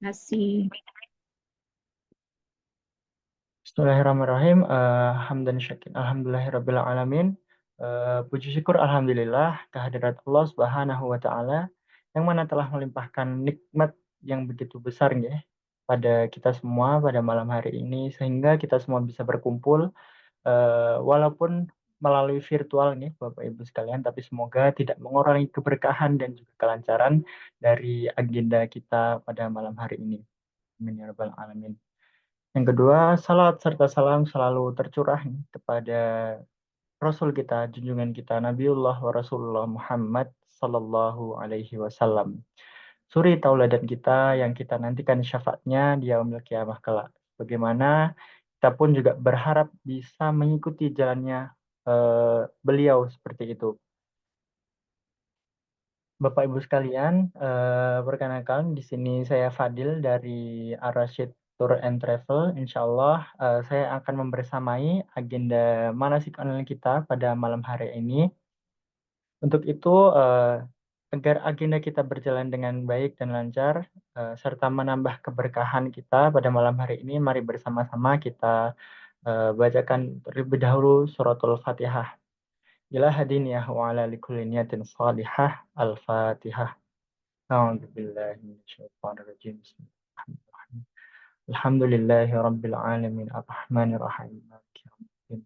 Kasih. Bismillahirrahmanirrahim. Hamdan syakir. Alhamdulillahirabbil alamin. Puji syukur alhamdulillah kehadirat Allah Subhanahu wa taala yang mana telah melimpahkan nikmat yang begitu besar ya pada kita semua pada malam hari ini sehingga kita semua bisa berkumpul walaupun melalui virtual nih Bapak Ibu sekalian, tapi semoga tidak mengurangi keberkahan dan juga kelancaran dari agenda kita pada malam hari ini. Amin ya rabbal alamin. Yang kedua, salat serta salam selalu tercurah nih kepada Rasul kita, junjungan kita, Nabiullah wa Rasulullah Muhammad Sallallahu Alaihi Wasallam. Suri tauladan kita yang kita nantikan syafaatnya di yaumil kiamah kelak. Bagaimana kita pun juga berharap bisa mengikuti jalannya beliau seperti itu. Bapak Ibu sekalian, perkenalkan di sini saya Fadil dari Ar-Rasyid Tour and Travel. Insya Allah saya akan membersamai agenda manasik online kita pada malam hari ini. Untuk itu, agar agenda kita berjalan dengan baik dan lancar, serta menambah keberkahan kita pada malam hari ini, mari bersama-sama kita bacakan terlebih dahulu suratul Fatihah. Ila hadiniyah wa ala likulli niyatin salihah. Al-Fatihah. أعوذ بالله من الشيطان الرجيم بسم الله الرحمن الرحيم الحمد لله رب العالمين الرحمن الرحيم مالك يوم الدين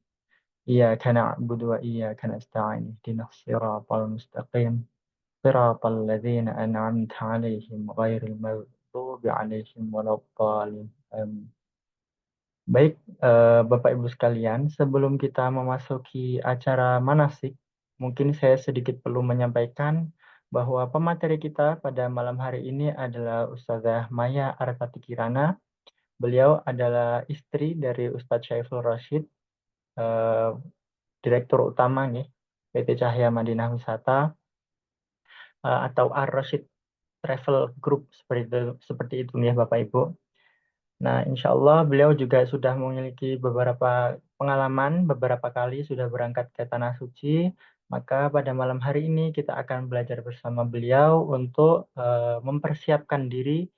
إياك نعبد وإياك نستعين اهدنا الصراط المستقيم صراط الذين أنعمت عليهم غير المغضوب عليهم ولا الضالين آمين. Baik, Bapak Ibu sekalian, sebelum kita memasuki acara manasik, mungkin saya sedikit perlu menyampaikan bahwa pemateri kita pada malam hari ini adalah Ustazah Maya Artati Kirana. Beliau adalah istri dari Ustadz Syaiful Rashid, eh, Direktur Utama nih, PT Cahaya Madinah Wisata, atau Ar-Rashid Travel Group, seperti itu nih Bapak Ibu. Nah, insya Allah beliau juga sudah memiliki beberapa pengalaman, beberapa kali sudah berangkat ke Tanah Suci. Maka pada malam hari ini kita akan belajar bersama beliau untuk mempersiapkan diri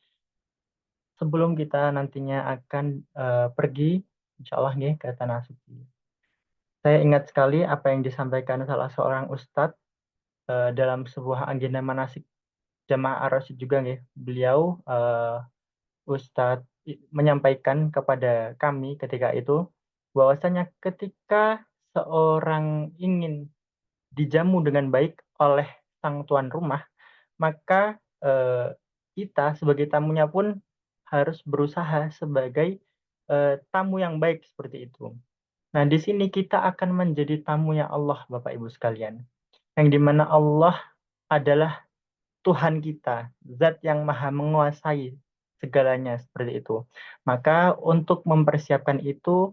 sebelum kita nantinya akan pergi, insya Allah nih, ke Tanah Suci. Saya ingat sekali apa yang disampaikan salah seorang ustadz dalam sebuah agenda manasik jamaah ar-rasyid juga nih. Beliau Ustadz menyampaikan kepada kami ketika itu bahwasanya ketika seorang ingin dijamu dengan baik oleh sang tuan rumah, maka kita sebagai tamunya pun harus berusaha sebagai tamu yang baik seperti itu. Nah, di sini kita akan menjadi tamunya Allah, Bapak Ibu sekalian, yang dimana Allah adalah Tuhan kita, zat yang maha menguasai segalanya seperti itu. Maka untuk mempersiapkan itu,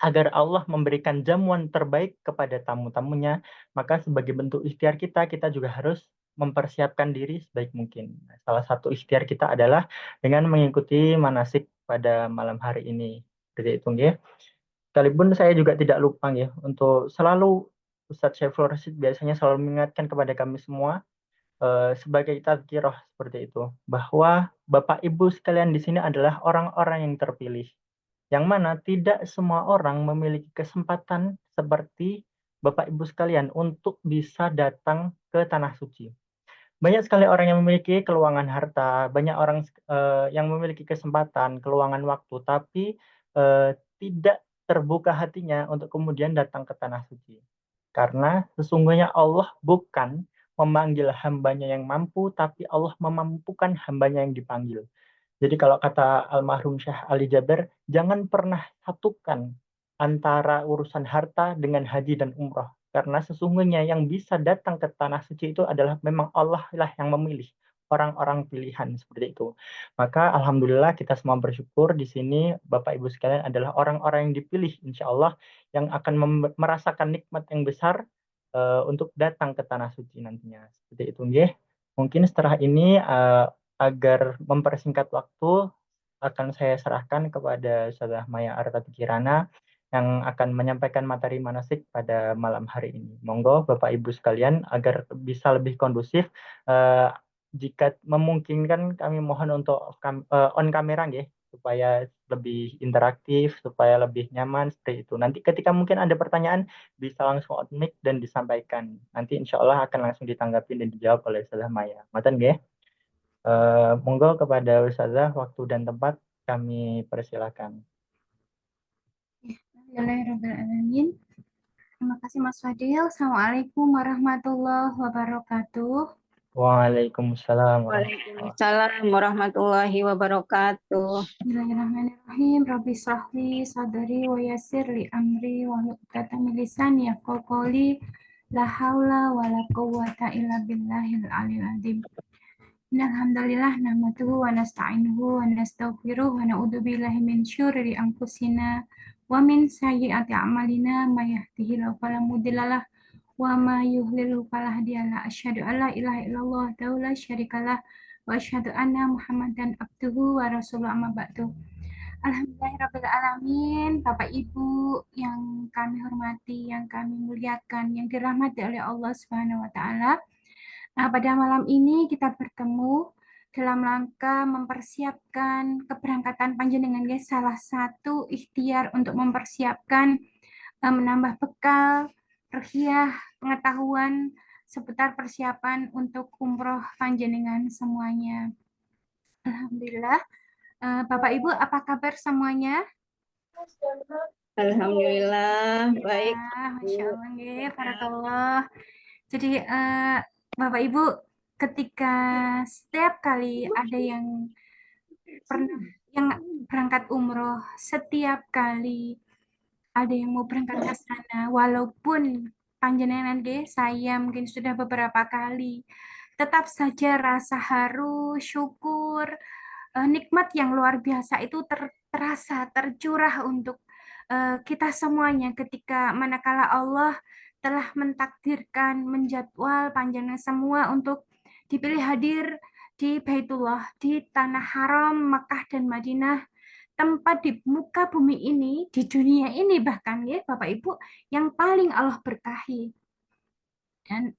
agar Allah memberikan jamuan terbaik kepada tamu-tamunya, maka sebagai bentuk ikhtiar kita, kita juga harus mempersiapkan diri sebaik mungkin. Nah, salah satu ikhtiar kita adalah dengan mengikuti manasik pada malam hari ini. Seperti itu, ya. Sekalipun saya juga tidak lupa ya, untuk selalu Ustadz Syaiful Rashid biasanya selalu mengingatkan kepada kami semua sebagai tazkirah seperti itu, bahwa Bapak Ibu sekalian di sini adalah orang-orang yang terpilih, yang mana tidak semua orang memiliki kesempatan seperti Bapak Ibu sekalian untuk bisa datang ke Tanah Suci. Banyak sekali orang yang memiliki keluangan harta, banyak orang yang memiliki kesempatan, keluangan waktu, tapi tidak terbuka hatinya untuk kemudian datang ke Tanah Suci. Karena sesungguhnya Allah bukan memanggil hambanya yang mampu, tapi Allah memampukan hambanya yang dipanggil. Jadi kalau kata almarhum Syekh Ali Jaber, jangan pernah satukan antara urusan harta dengan haji dan umroh. Karena sesungguhnya yang bisa datang ke Tanah Suci itu adalah memang Allah lah yang memilih orang-orang pilihan seperti itu. Maka Alhamdulillah kita semua bersyukur di sini Bapak Ibu sekalian adalah orang-orang yang dipilih insya Allah yang akan merasakan nikmat yang besar untuk datang ke Tanah Suci nantinya. Seperti itu, nggih. Mungkin setelah ini agar mempersingkat waktu, akan saya serahkan kepada Ustazah Maya Artati Kirana yang akan menyampaikan materi manasik pada malam hari ini. Monggo Bapak Ibu sekalian, agar bisa lebih kondusif, eh, jika memungkinkan kami mohon untuk on kamera nggih, supaya lebih interaktif, supaya lebih nyaman seperti itu. Nanti ketika mungkin ada pertanyaan bisa langsung on mic dan disampaikan. Nanti insya Allah akan langsung ditanggapi dan dijawab oleh Ustazah Maya. Ngoten nggih. Monggo kepada Ustazah waktu dan tempat kami persilakan. Alhamdulillahirrahmanirrahim. Terima kasih Mas Fadil. Assalamualaikum warahmatullahi wabarakatuh. Waalaikumsalam warahmatullahi wabarakatuh. Waalaikumsalam warahmatullahi wabarakatuh. Bismillahirrahmanirrahim. Rabbi shrahli sadri wa yassir li amri wa hlul min lisani yafqahu qawli. La haula wa la quwwata illa billahil aliyil azim. Innalhamdalillah nahmaduhu wa nasta'inuhu wa nastaghfiruh wa na'udzu billahi min syururi anfusina wa min sayyiati a'malina may yahdihillahu fala mudhillalah wa may yudhlil fala hadiyalah. Asyhadu an la ilaha illallah wa la syarikalah wa asyhadu anna Muhammadan abduhu wa rasuluhu amma ba'du. Alhamdulillahirabbil alamin. Bapak Ibu yang kami hormati, yang kami muliakan, yang dirahmati oleh Allah Subhanahu wa taala. Nah, pada malam ini kita bertemu dalam rangka mempersiapkan keberangkatan panjenengan, guys. Salah satu ikhtiar untuk mempersiapkan menambah bekal, ruhiyah, pengetahuan seputar persiapan untuk umroh panjenengan semuanya. Alhamdulillah. Bapak Ibu, apa kabar semuanya? Alhamdulillah, baik. Masya Allah, barakallah. Jadi Bapak Ibu, ketika setiap kali ada yang berangkat umroh, setiap kali ada yang mau berangkat ke sana, walaupun panjenengan saya mungkin sudah beberapa kali, tetap saja rasa haru, syukur, nikmat yang luar biasa itu terasa, tercurah untuk kita semuanya ketika manakala Allah telah mentakdirkan, menjadwal panjenengan semua untuk dipilih hadir di Baitullah, di tanah haram Makkah dan Madinah, tempat di muka bumi ini, di dunia ini bahkan ya Bapak Ibu, yang paling Allah berkahi. Dan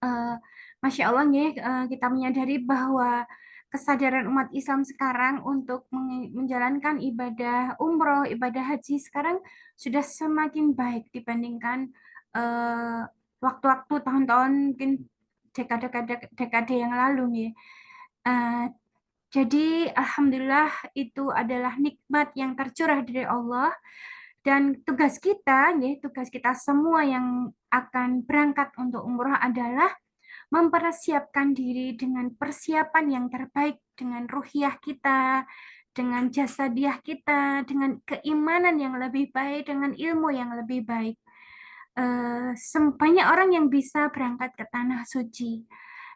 Masya Allah ya, kita menyadari bahwa kesadaran umat Islam sekarang untuk menjalankan ibadah umroh, ibadah haji sekarang sudah semakin baik dibandingkan waktu-waktu tahun-tahun mungkin dekade yang lalu ya. Jadi alhamdulillah itu adalah nikmat yang tercurah dari Allah, dan tugas kita ya, tugas kita semua yang akan berangkat untuk umroh adalah mempersiapkan diri dengan persiapan yang terbaik, dengan ruhiyah kita, dengan jasadiah kita, dengan keimanan yang lebih baik, dengan ilmu yang lebih baik. Banyak orang yang bisa berangkat ke tanah suci,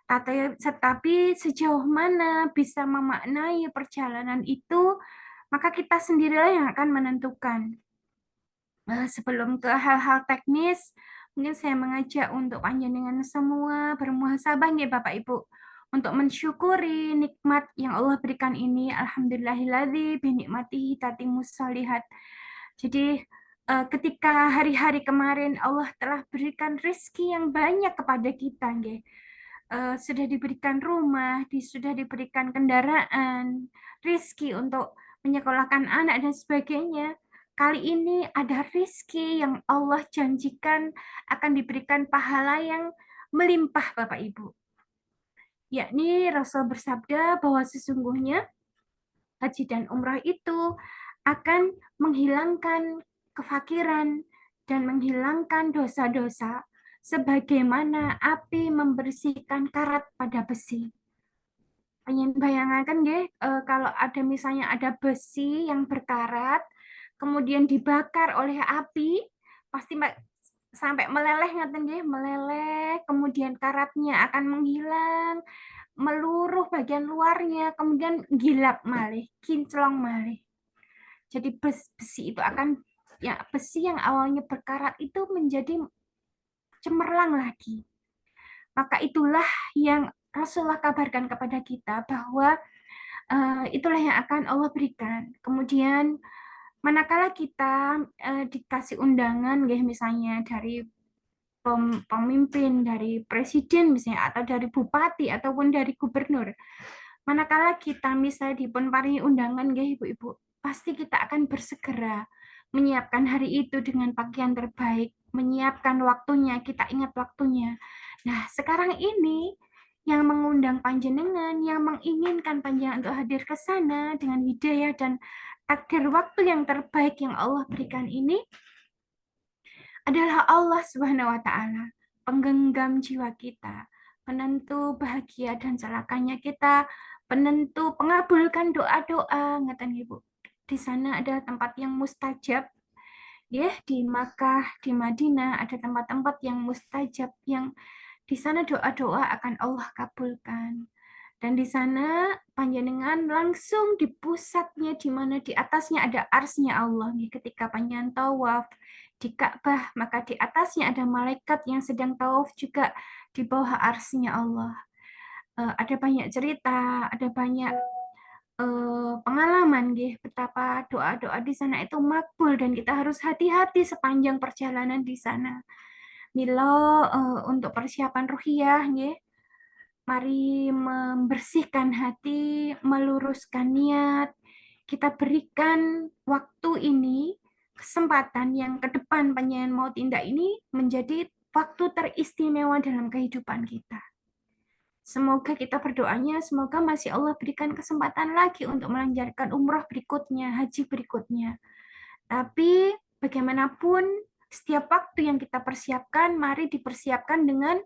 tetapi sejauh mana bisa memaknai perjalanan itu, maka kita sendirilah yang akan menentukan. Sebelum ke hal-hal teknis, mungkin saya mengajak untuk panjenengan semua bermuhasabah ya Bapak Ibu, untuk mensyukuri nikmat yang Allah berikan ini. Alhamdulillahilladzi binikmatihi tatimmus shalihat. Jadi ketika hari-hari kemarin Allah telah berikan rezeki yang banyak kepada kita, sudah diberikan rumah, sudah diberikan kendaraan, rezeki untuk menyekolahkan anak dan sebagainya. Kali ini ada rezeki yang Allah janjikan akan diberikan pahala yang melimpah Bapak Ibu. Yakni Rasul bersabda bahwa sesungguhnya haji dan umrah itu akan menghilangkan kefakiran dan menghilangkan dosa-dosa sebagaimana api membersihkan karat pada besi. Pengen bayangkan kalau ada misalnya ada besi yang berkarat, kemudian dibakar oleh api, pasti sampai meleleh meleleh, kemudian karatnya akan menghilang, meluruh bagian luarnya, kemudian gilap malih, kinclong malih. Jadi besi itu akan, ya besi yang awalnya berkarat itu menjadi cemerlang lagi. Maka itulah yang Rasulullah kabarkan kepada kita bahwa itulah yang akan Allah berikan. Kemudian manakala kita dikasih undangan misalnya dari pemimpin, dari presiden misalnya, atau dari bupati, ataupun dari gubernur. Manakala kita misalnya dipun paringi undangan, nggih Ibu-ibu, pasti kita akan bersegera menyiapkan hari itu dengan pakaian terbaik, menyiapkan waktunya, kita ingat waktunya. Nah, sekarang ini yang mengundang panjenengan, yang menginginkan panjenengan untuk hadir ke sana dengan hidayah dan takdir waktu yang terbaik yang Allah berikan ini adalah Allah Subhanahu wa taala, penggenggam jiwa kita, penentu bahagia dan celakanya kita, penentu pengabulkan doa-doa, ngeten Ibu. Di sana ada tempat yang mustajab, ya, di Makkah, di Madinah ada tempat-tempat yang mustajab, yang di sana doa-doa akan Allah kabulkan. Dan di sana panjenengan langsung di pusatnya, di mana di atasnya ada arsnya Allah. Ketika panjenengan tawaf di Ka'bah, maka di atasnya ada malaikat yang sedang tawaf juga di bawah arsnya Allah. Ada banyak cerita, ada banyak pengalaman betapa doa-doa di sana itu makbul, dan kita harus hati-hati sepanjang perjalanan di sana. Milo untuk persiapan ruhiyah, mari membersihkan hati, meluruskan niat. Kita berikan waktu ini, kesempatan yang ke depan panjenengan mau tindak ini menjadi waktu teristimewa dalam kehidupan kita. Semoga kita berdoanya, semoga masih Allah berikan kesempatan lagi untuk melancarkan umrah berikutnya, haji berikutnya. Tapi bagaimanapun, setiap waktu yang kita persiapkan, mari dipersiapkan dengan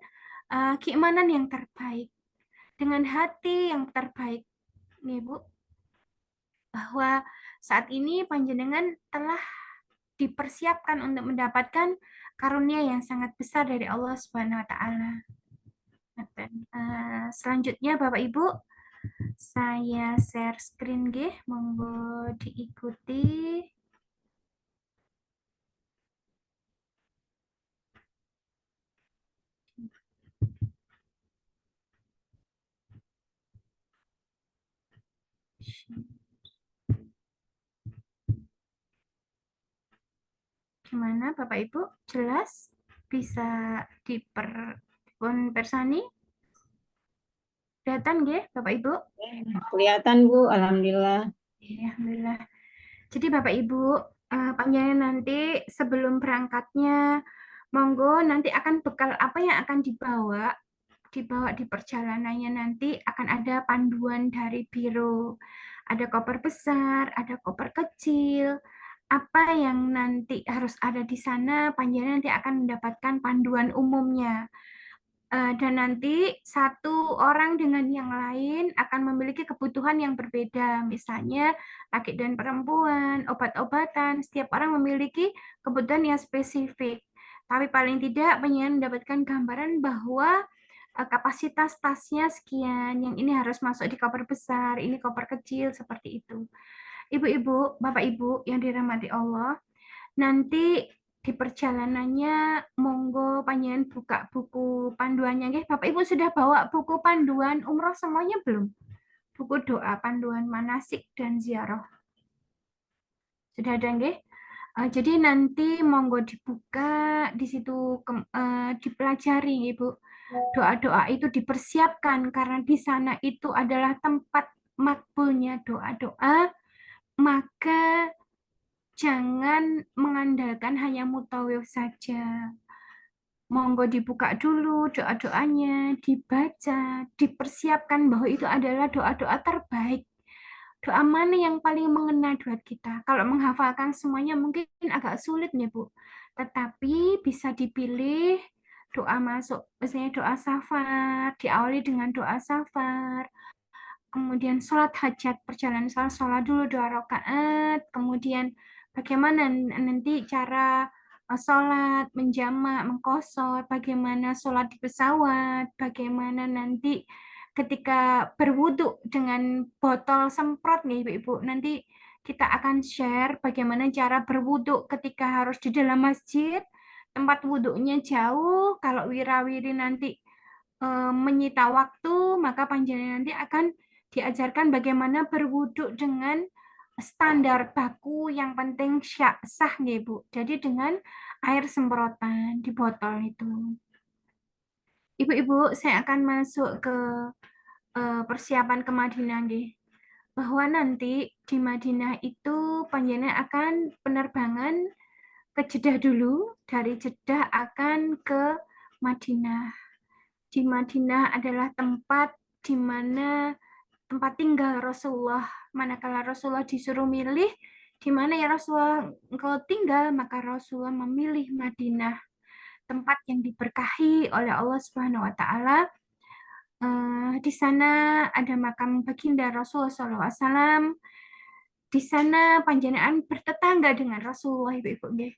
keimanan yang terbaik, dengan hati yang terbaik, nih Bu, bahwa saat ini panjenengan telah dipersiapkan untuk mendapatkan karunia yang sangat besar dari Allah Subhanahu wa taala. Selanjutnya Bapak Ibu, saya share screen nggih, monggo diikuti. Gimana Bapak Ibu? Jelas? Bisa dipersani? Kelihatan nggih Bapak Ibu? Kelihatan Bu, alhamdulillah. Alhamdulillah. Jadi Bapak Ibu, panjenengan nanti sebelum berangkatnya, monggo nanti akan bekal apa yang akan dibawa di perjalanannya, nanti akan ada panduan dari biro. Ada koper besar, ada koper kecil. Apa yang nanti harus ada di sana, panjenengan nanti akan mendapatkan panduan umumnya. Dan nanti satu orang dengan yang lain akan memiliki kebutuhan yang berbeda. Misalnya laki dan perempuan, obat-obatan, setiap orang memiliki kebutuhan yang spesifik. Tapi paling tidak pengen mendapatkan gambaran bahwa kapasitas tasnya sekian, yang ini harus masuk di koper besar, ini koper kecil, seperti itu. Ibu-ibu, Bapak-Ibu yang dirahmati Allah, nanti di perjalanannya monggo panjenengan buka buku panduannya nggih. Bapak Ibu sudah bawa buku panduan umroh semuanya belum? Buku doa, panduan manasik dan ziarah. Sudah ada nggih? Jadi nanti monggo dibuka di situ, dipelajari Ibu. Doa-doa itu dipersiapkan karena di sana itu adalah tempat makbulnya doa-doa, maka jangan mengandalkan hanya mutawif saja. Monggo dibuka dulu doa-doanya, dibaca, dipersiapkan bahwa itu adalah doa-doa terbaik. Doa mana yang paling mengena buat kita? Kalau menghafalkan semuanya mungkin agak sulit ya Bu. Tetapi bisa dipilih doa masuk, misalnya doa safar, diawali dengan doa safar. Kemudian sholat hajat, perjalanan sholat dulu 2 rakaat, kemudian bagaimana nanti cara sholat, menjamak, mengqashar, bagaimana sholat di pesawat, bagaimana nanti ketika berwudu dengan botol semprot nih Ibu-ibu, nanti kita akan share bagaimana cara berwudu ketika harus di dalam masjid, tempat wudunya jauh, kalau wirawiri nanti menyita waktu, maka panjenengan nanti akan diajarkan bagaimana berwudu dengan standar baku, yang penting sah nggih Bu. Jadi dengan air semprotan di botol itu. Ibu-ibu, saya akan masuk ke persiapan ke Madinah nggih. Bahwa nanti di Madinah itu panjenengan akan penerbangan ke Jeddah dulu, dari Jeddah akan ke Madinah. Di Madinah adalah tempat di mana tempat tinggal Rasulullah. Manakala Rasulullah disuruh milih di mana ya Rasulullah engkau tinggal, maka Rasulullah memilih Madinah, tempat yang diberkahi oleh Allah Subhanahu wa taala. Di sana ada makam baginda Rasulullah SAW. Di sana panjenengan bertetangga dengan Rasulullah, ibu-ibu nggih.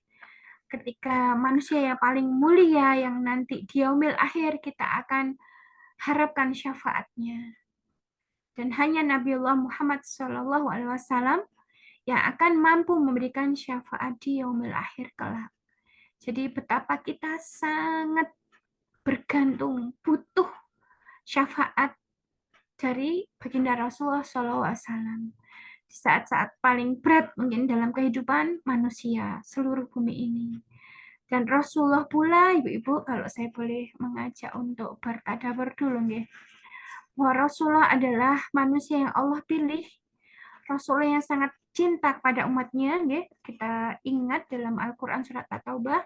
Ketika manusia yang paling mulia yang nanti di yaumil akhir kita akan harapkan syafaatnya. Dan hanya Nabiullah Muhammad SAW yang akan mampu memberikan syafaat di yaumil akhir kelak. Jadi betapa kita sangat bergantung, butuh syafaat dari baginda Rasulullah SAW. Di saat-saat paling berat mungkin dalam kehidupan manusia seluruh bumi ini. Dan Rasulullah pula, ibu-ibu, kalau saya boleh mengajak untuk bertadabbur dulu, nggih. Bahwa Rasulullah adalah manusia yang Allah pilih, Rasulullah yang sangat cinta kepada umatnya, nggih. Kita ingat dalam Al-Quran surat At-Taubah,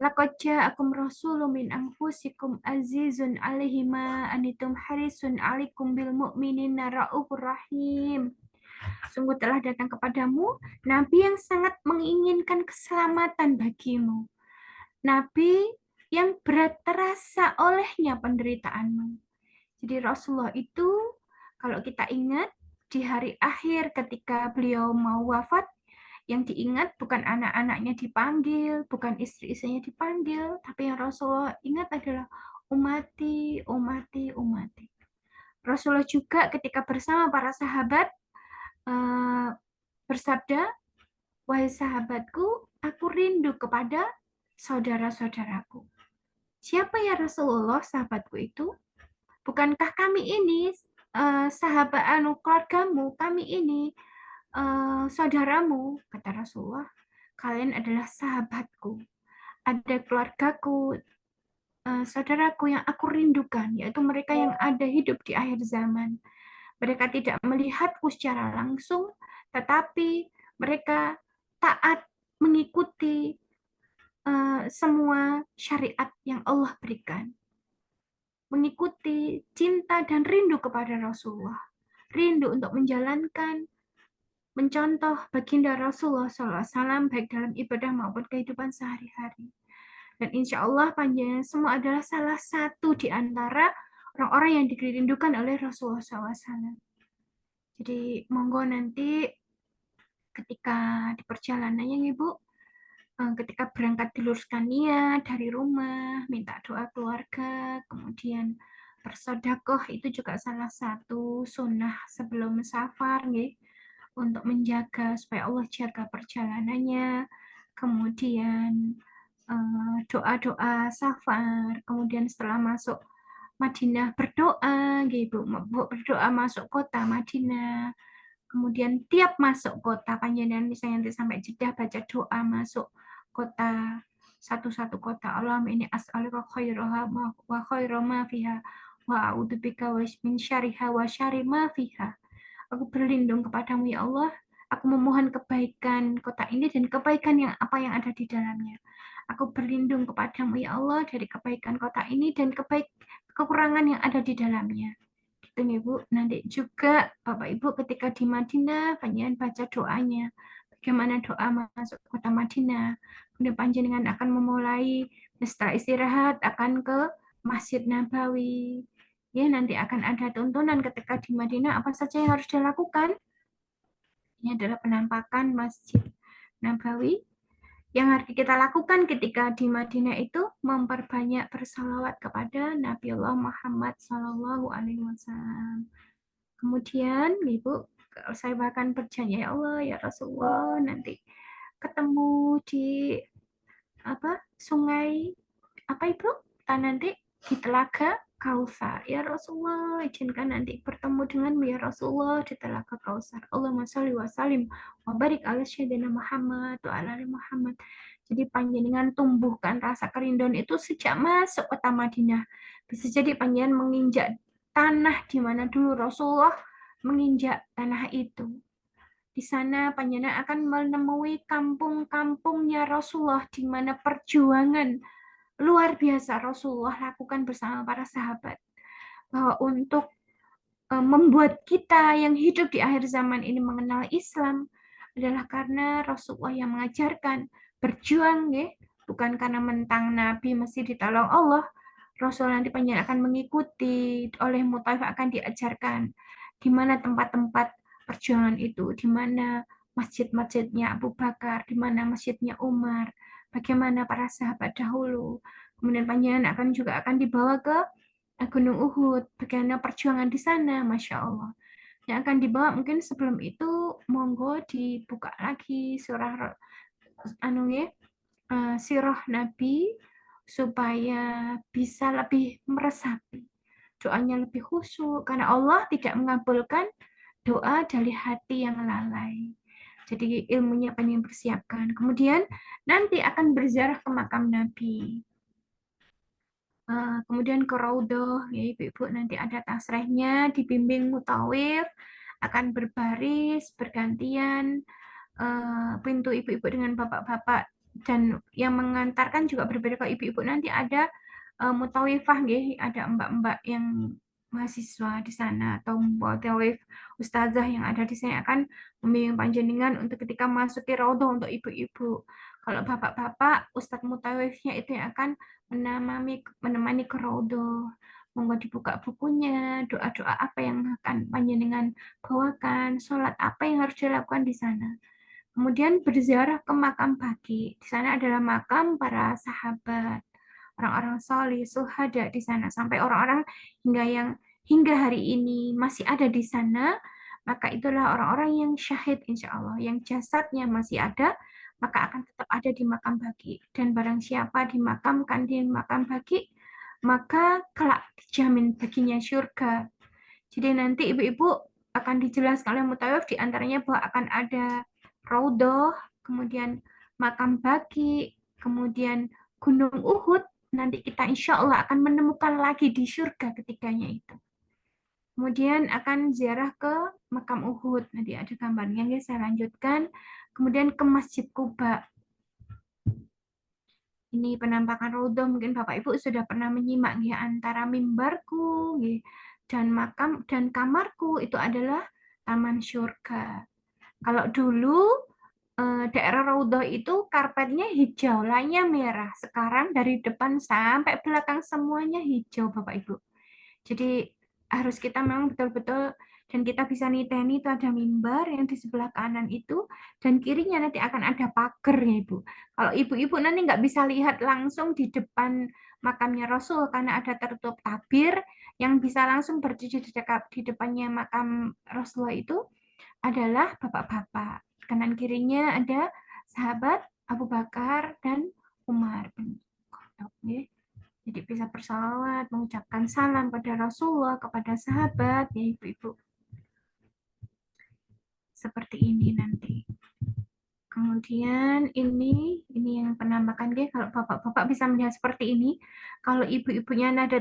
laqad ja'akum rasulun min anfusikum azizun 'alaihi ma anittum harisun 'alaikum bil mu'minina raufur rahim. Sungguh telah datang kepadamu nabi yang sangat menginginkan keselamatan bagimu. Nabi yang berat terasa olehnya penderitaanmu. Jadi Rasulullah itu kalau kita ingat di hari akhir ketika beliau mau wafat, yang diingat bukan anak-anaknya dipanggil, bukan istri-istrinya dipanggil, tapi yang Rasulullah ingat adalah umati, umati, umati. Rasulullah juga ketika bersama para sahabat bersabda, wahai sahabatku, aku rindu kepada saudara-saudaraku. Siapa ya Rasulullah sahabatku itu? Bukankah kami ini sahabat keluargamu, kami ini saudaramu, kata Rasulullah. Kalian adalah sahabatku, ada keluargaku, saudaraku yang aku rindukan, yaitu mereka yang ada hidup di akhir zaman. Mereka tidak melihatku secara langsung, tetapi mereka taat mengikuti semua syariat yang Allah berikan. Mengikuti cinta dan rindu kepada Rasulullah. Rindu untuk menjalankan, mencontoh baginda Rasulullah SAW baik dalam ibadah maupun kehidupan sehari-hari. Dan insya Allah panjenengan semua adalah salah satu di antara orang-orang yang dirindukan oleh Rasulullah SAW. Jadi monggo nanti ketika di perjalanannya Ibu, ketika berangkat diluruskan niat dari rumah, minta doa keluarga, kemudian bersedekah itu juga salah satu sunnah sebelum safar, nggih, untuk menjaga supaya Allah jaga perjalanannya. Kemudian doa-doa safar, kemudian setelah masuk Madinah berdoa, gitu, berdoa masuk kota Madinah. Kemudian tiap masuk kota panjenengan misalnya nanti sampai Jeddah baca doa masuk kota satu-satu kota. Allahumma inni as'aluka khairaha wa khaira ma fiha wa a'udzubika min syarriha wa syarri ma fiha. Aku berlindung kepadamu ya Allah. Aku memohon kebaikan kota ini dan kebaikan yang apa yang ada di dalamnya. Aku berlindung kepadamu ya Allah dari kebaikan kota ini dan kekurangan yang ada di dalamnya. Gitu ya Bu. Nanti juga Bapak Ibu ketika di Madinah panjenengan baca doanya. Bagaimana doa masuk kota Madinah. Kemudian panjenengan akan memulai setelah istirahat akan ke Masjid Nabawi. Ya, nanti akan ada tuntunan ketika di Madinah apa saja yang harus dilakukan. Ini adalah penampakan Masjid Nabawi. Yang harus kita lakukan ketika di Madinah itu memperbanyak bersalawat kepada Nabiullah Muhammad SAW. Kemudian, Ibu, saya bahkan berjanji ya Allah, ya Rasulullah, nanti ketemu di sungai Ibu? Nanti di telaga, Kausar. Ya Rasulullah, izinkan nanti bertemu denganmu ya Rasulullah di Telaga Kausar. Allahumma sholli wa sallim wa barik ala sayyidina Muhammad wa ala ali Muhammad. Jadi panjenengan tumbuhkan rasa kerinduan itu sejak masuk kota Madinah. Bisa jadi panjenengan menginjak tanah di mana dulu Rasulullah menginjak tanah itu. Di sana panjenengan akan menemui kampung-kampungnya Rasulullah di mana perjuangan luar biasa Rasulullah lakukan bersama para sahabat. Bahwa untuk membuat kita yang hidup di akhir zaman ini mengenal Islam adalah karena Rasulullah yang mengajarkan berjuang, ya, bukan karena mentang Nabi mesti ditolong Allah. Rasul nanti panjenengan akan mengikuti, oleh Mutaif akan diajarkan di mana tempat-tempat perjuangan itu, di mana masjid-masjidnya Abu Bakar, di mana masjidnya Umar, bagaimana para sahabat dahulu. Kemudian panjenengan akan dibawa ke Gunung Uhud, bagaimana perjuangan di sana, Masya Allah. Yang akan dibawa mungkin sebelum itu, monggo dibuka lagi surah sirah Nabi, supaya bisa lebih meresapi. Doanya lebih khusyuk, karena Allah tidak mengabulkan doa dari hati yang lalai. Jadi ilmunya pengen persiapkan. Kemudian nanti akan berziarah ke makam Nabi. Kemudian ke Raudhah, ya ibu-ibu nanti ada tasrehnya, dibimbing mutawif, akan berbaris, bergantian, pintu ibu-ibu dengan bapak-bapak, dan yang mengantarkan juga berbeda. Kalau ibu-ibu nanti ada mutawifah, ada mbak-mbak yang mahasiswa di sana, atau mutawif ustazah yang ada di sana akan membimbing panjenengan untuk ketika masuki Raudhah untuk ibu-ibu. Kalau bapak-bapak, ustadz mutawifnya itu yang akan menemani ke Raudhah. Monggo dibuka bukunya, doa-doa apa yang akan panjenengan bawakan, sholat apa yang harus dilakukan di sana. Kemudian berziarah ke makam baqi. Di sana adalah makam para sahabat, orang-orang solih, syuhada di sana. Sampai orang-orang hingga hari ini masih ada di sana, maka itulah orang-orang yang syahid insya Allah, yang jasadnya masih ada, maka akan tetap ada di makam baqi. Dan barang siapa dimakamkan di makam baqi, maka kelak dijamin baginya surga. Jadi nanti ibu-ibu akan dijelaskan oleh mutawif di antaranya bahwa akan ada Raudhah, kemudian makam baqi, kemudian Gunung Uhud. Nanti kita insya Allah akan menemukan lagi di surga ketiganya itu. Kemudian akan ziarah ke makam Uhud. Nanti ada gambarnya, ya, saya lanjutkan. Kemudian ke Masjid Quba. Ini penampakan Raudhah, mungkin Bapak Ibu sudah pernah menyimak, ya, antara mimbarku, ya, dan makam dan kamarku itu adalah taman surga. Kalau dulu daerah Raudhah itu karpetnya hijau, lainnya merah. Sekarang dari depan sampai belakang semuanya hijau, Bapak Ibu. Jadi harus kita memang betul-betul, dan kita bisa niteni itu ada mimbar yang di sebelah kanan itu, dan kirinya nanti akan ada pagar, ya Ibu. Kalau ibu-ibu nanti nggak bisa lihat langsung di depan makamnya Rasul karena ada tertutup tabir, yang bisa langsung berdiri di depannya makam Rasulullah itu adalah bapak-bapak. Kanan kirinya ada sahabat Abu Bakar dan Umar bin Khattab. Jadi bisa bersalawat, mengucapkan salam pada Rasulullah, kepada sahabat, ya ibu-ibu. Seperti ini nanti. Kemudian ini yang penampakan, kalau bapak-bapak bisa melihat seperti ini. Kalau ibu-ibunya ada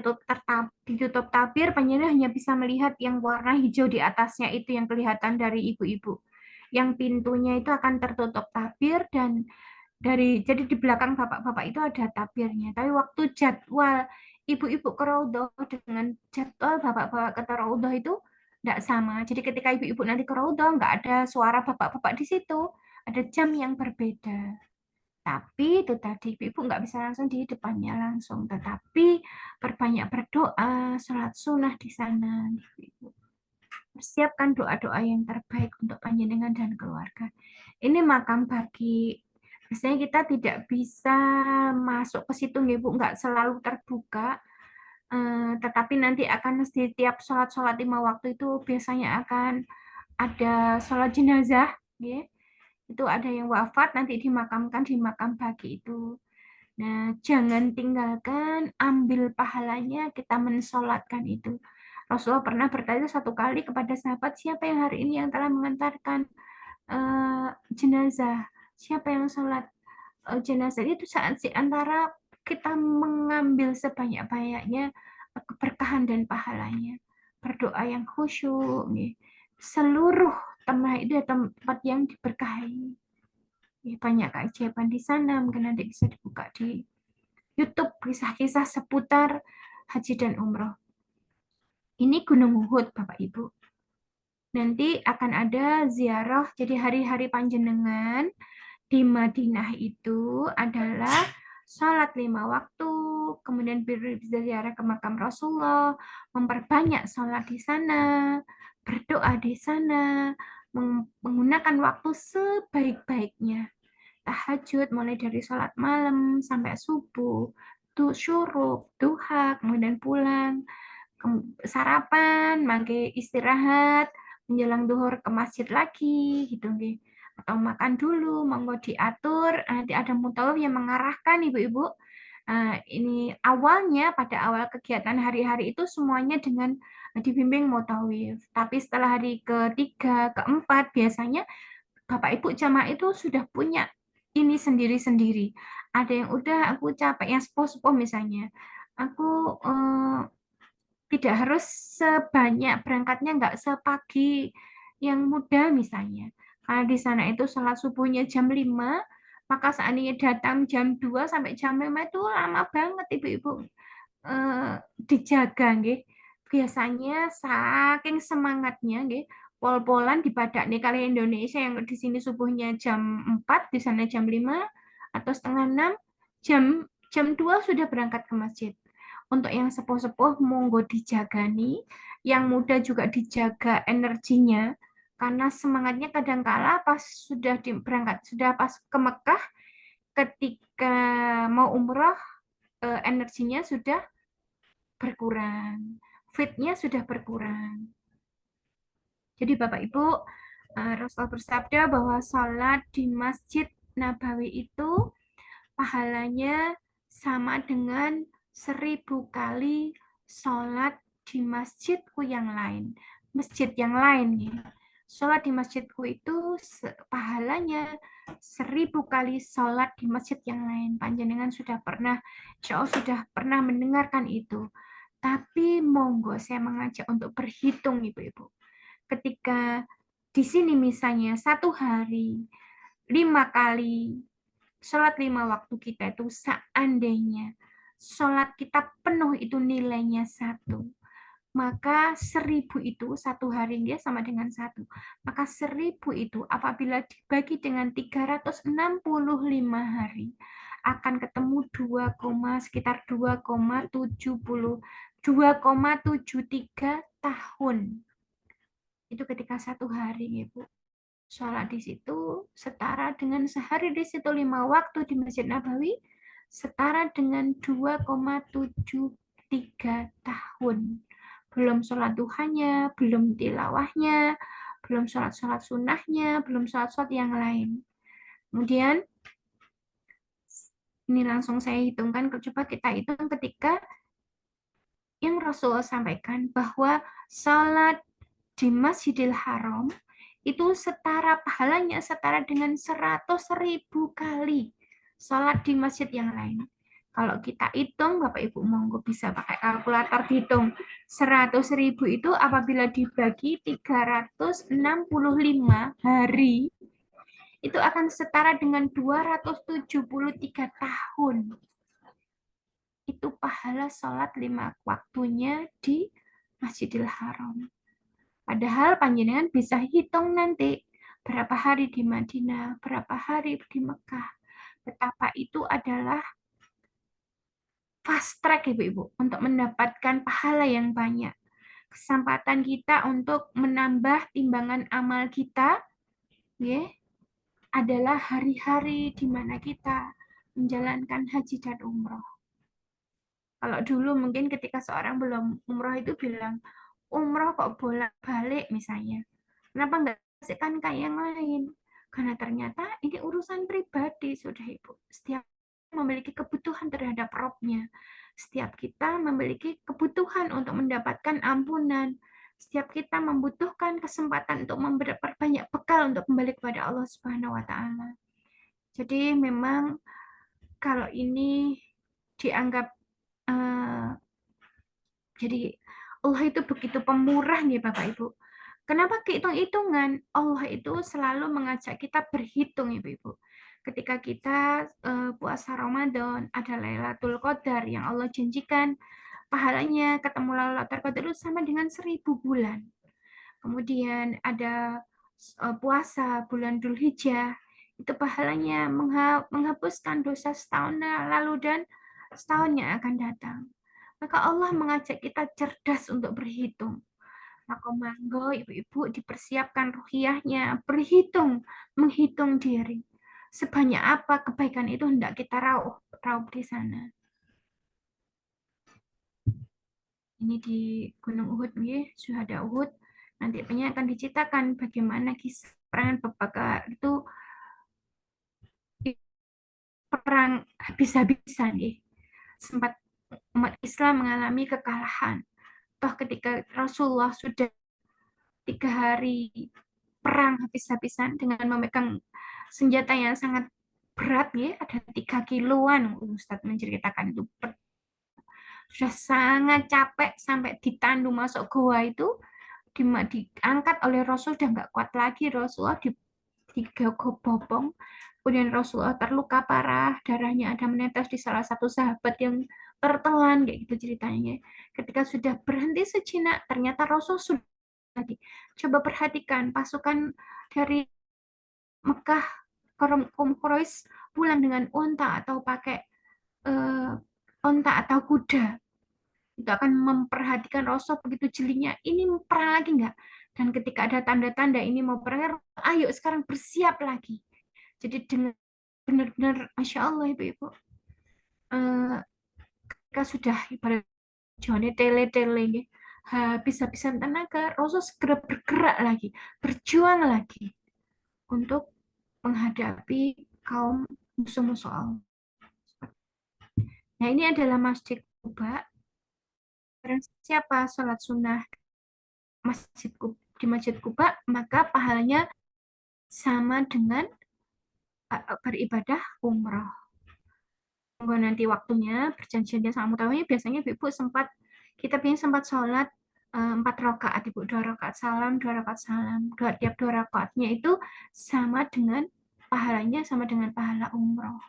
ditutup tabir, panjenengan hanya bisa melihat yang warna hijau di atasnya itu yang kelihatan dari ibu-ibu. Yang pintunya itu akan tertutup tabir, dan jadi di belakang bapak-bapak itu ada tabirnya. Tapi waktu jadwal ibu-ibu ke Raudhah dengan jadwal bapak-bapak ke Raudhah itu tidak sama. Jadi ketika ibu-ibu nanti ke Raudhah, nggak ada suara bapak-bapak di situ. Ada jam yang berbeda. Tapi itu tadi, ibu nggak bisa langsung di depannya langsung. Tetapi perbanyak berdoa, sholat sunnah di sana. Ibu. Persiapkan doa-doa yang terbaik untuk panjenengan dan keluarga. Ini makam baqi. Biasanya kita tidak bisa masuk ke situ, Ibu, nggak selalu terbuka. Tetapi nanti akan setiap sholat-sholat 5 waktu itu biasanya akan ada sholat jenazah, ya. Itu ada yang wafat nanti dimakamkan di makam baqi itu. Nah, jangan tinggalkan, ambil pahalanya, kita mensolatkan itu. Rasulullah pernah bertanya satu kali kepada sahabat, siapa yang hari ini yang telah mengantarkan jenazah? Siapa yang sholat jenazah? Itu saat antara kita mengambil sebanyak-banyaknya keberkahan dan pahalanya. Berdoa yang khusyuk, nih. Seluruh tempat itu tempat yang diberkahi. Ya, banyak keajaiban di sana, mungkin nanti bisa dibuka di YouTube kisah-kisah seputar haji dan umroh. Ini Gunung Uhud, Bapak Ibu. Nanti akan ada ziarah, jadi hari-hari panjenengan di Madinah itu adalah sholat 5 waktu, kemudian berziarah ke makam Rasulullah, memperbanyak sholat di sana, berdoa di sana, menggunakan waktu sebaik-baiknya. Tahajud mulai dari sholat malam sampai subuh, tuh syuruk, duha, kemudian pulang, sarapan, mangke istirahat, menjelang duhur ke masjid lagi, gitu nggih. Atau makan dulu, monggo diatur, nanti ada mutawif yang mengarahkan ibu-ibu. Ini awalnya pada awal kegiatan hari-hari itu semuanya dengan dibimbing mutawif. Tapi setelah hari ketiga, keempat, biasanya Bapak Ibu jamaah itu sudah punya ini sendiri-sendiri. Ada yang udah aku capek, yang sepuh-sepuh misalnya. Aku tidak harus sebanyak berangkatnya, nggak sepagi yang muda misalnya. Karena di sana itu sholat subuhnya jam 5, maka seandainya datang jam 2 sampai jam 5 itu lama banget ibu-ibu dijaga nggih. Biasanya saking semangatnya nggih, pol-polan di nih kali Indonesia yang di sini subuhnya jam 4, di sana jam 5 atau setengah 6, jam jam 2 sudah berangkat ke masjid. Untuk yang sepuh-sepuh monggo dijagani, yang muda juga dijaga energinya, karena semangatnya kadangkala pas sudah berangkat, sudah pas ke Mekah, ketika mau umroh, energinya sudah berkurang, fitnya sudah berkurang. Jadi Bapak Ibu, Rasul bersabda bahwa sholat di Masjid Nabawi itu pahalanya sama dengan 1000 kali sholat di masjidku yang lain. Masjid yang lain ya. Sholat di masjidku itu pahalanya 1000 kali sholat di masjid yang lain. Panjenengan sudah pernah, insya Allah sudah pernah mendengarkan itu. Tapi monggo saya mengajak untuk berhitung ibu-ibu. Ketika di sini misalnya satu hari 5 kali sholat 5 waktu kita itu seandainya sholat kita penuh itu nilainya 1, maka 1000 itu satu hari dia sama dengan 1. Maka 1000 itu apabila dibagi dengan 365 hari akan ketemu sekitar 2,73 tahun. Itu ketika satu hari, Ibu. Sholat di situ setara dengan sehari di situ 5 waktu di Masjid Nabawi setara dengan 2,73 tahun. Belum sholat duhanya, belum tilawahnya, belum sholat-sholat sunnahnya, belum sholat-sholat yang lain. Kemudian ini langsung saya hitungkan, coba kita hitung ketika yang Rasulullah sampaikan bahwa sholat di Masjidil Haram itu pahalanya setara dengan 100.000 kali sholat di masjid yang lain. Kalau kita hitung, Bapak Ibu monggo bisa pakai kalkulator dihitung. 100.000 itu apabila dibagi 365 hari, itu akan setara dengan 273 tahun. Itu pahala sholat 5 waktunya di Masjidil Haram. Padahal panjenengan bisa hitung nanti berapa hari di Madinah, berapa hari di Mekah. Betapa itu adalah fast track Ibu-ibu untuk mendapatkan pahala yang banyak. Kesempatan kita untuk menambah timbangan amal kita ya, adalah hari-hari di mana kita menjalankan haji dan umroh. Kalau dulu mungkin ketika seorang belum umroh itu bilang, umroh kok bolak-balik misalnya. Kenapa nggak kasihkan kayak yang lain? Karena ternyata ini urusan pribadi, sudah Ibu. Setiap memiliki kebutuhan terhadap Robnya. Setiap kita memiliki kebutuhan untuk mendapatkan ampunan. Setiap kita membutuhkan kesempatan untuk memperbanyak bekal untuk kembali kepada Allah Subhanahu wa taala. Jadi memang kalau ini dianggap jadi Allah itu begitu pemurah nih Bapak Ibu. Kenapa hitung-hitungan? Allah itu selalu mengajak kita berhitung Ibu-ibu. Ketika kita puasa Ramadan, ada Lailatul Qadar yang Allah janjikan pahalanya ketemu Lailatul Qadar itu sama dengan 1000 bulan. Kemudian ada puasa bulan Dzulhijjah, itu pahalanya menghapuskan dosa setahun lalu dan setahun yang akan datang. Maka Allah mengajak kita cerdas untuk berhitung. Maka monggo ibu-ibu dipersiapkan ruhiyahnya, berhitung, menghitung diri. Sebanyak apa kebaikan itu hendak kita raup di sana. Ini di Gunung Uhud, Syuhada Uhud. Nanti akan diceritakan bagaimana kisah perangan Bapak itu perang habis-habisan, sempat umat Islam mengalami kekalahan. Toh ketika Rasulullah sudah 3 hari perang habis-habisan dengan memegang senjata yang sangat berat, ada 3 kiloan, Ustadz menceritakan itu. Sudah sangat capek sampai ditandu masuk goa itu, diangkat oleh Rasul, udah nggak kuat lagi Rasulullah, digobong. Kemudian Rasulullah terluka parah, darahnya ada menetes di salah satu sahabat yang tertelan, kayak gitu ceritanya. Ketika sudah berhenti sejenak, ternyata Rasul sudah lagi. Coba perhatikan pasukan dari Mekah, Quraisy pulang dengan unta atau pakai unta atau kuda. Itu akan memperhatikan Rasul begitu jelinya, ini perang lagi enggak? Dan ketika ada tanda-tanda ini mau perang, ayo sekarang bersiap lagi. Jadi dengan benar-benar Masya Allah Ibu-Ibu, ketika sudah ibarat Jone tele-tele, habis-habisan tenaga, Rasul segera bergerak lagi, berjuang lagi untuk menghadapi kaum musuh-musuh Allah. Nah ini adalah Masjid Kuba. Barang siapa sholat sunnah di Masjid Kuba, maka pahalanya sama dengan beribadah umroh. Tunggu nanti waktunya, perjanjian sama mutawanya, biasanya Ibu sempat, kita sempat sholat 4 rakaat, Ibu, 2 rakaat salam, 2 rakaat salam. Tiap 2 rakaatnya itu sama dengan pahalanya, sama dengan pahala umroh.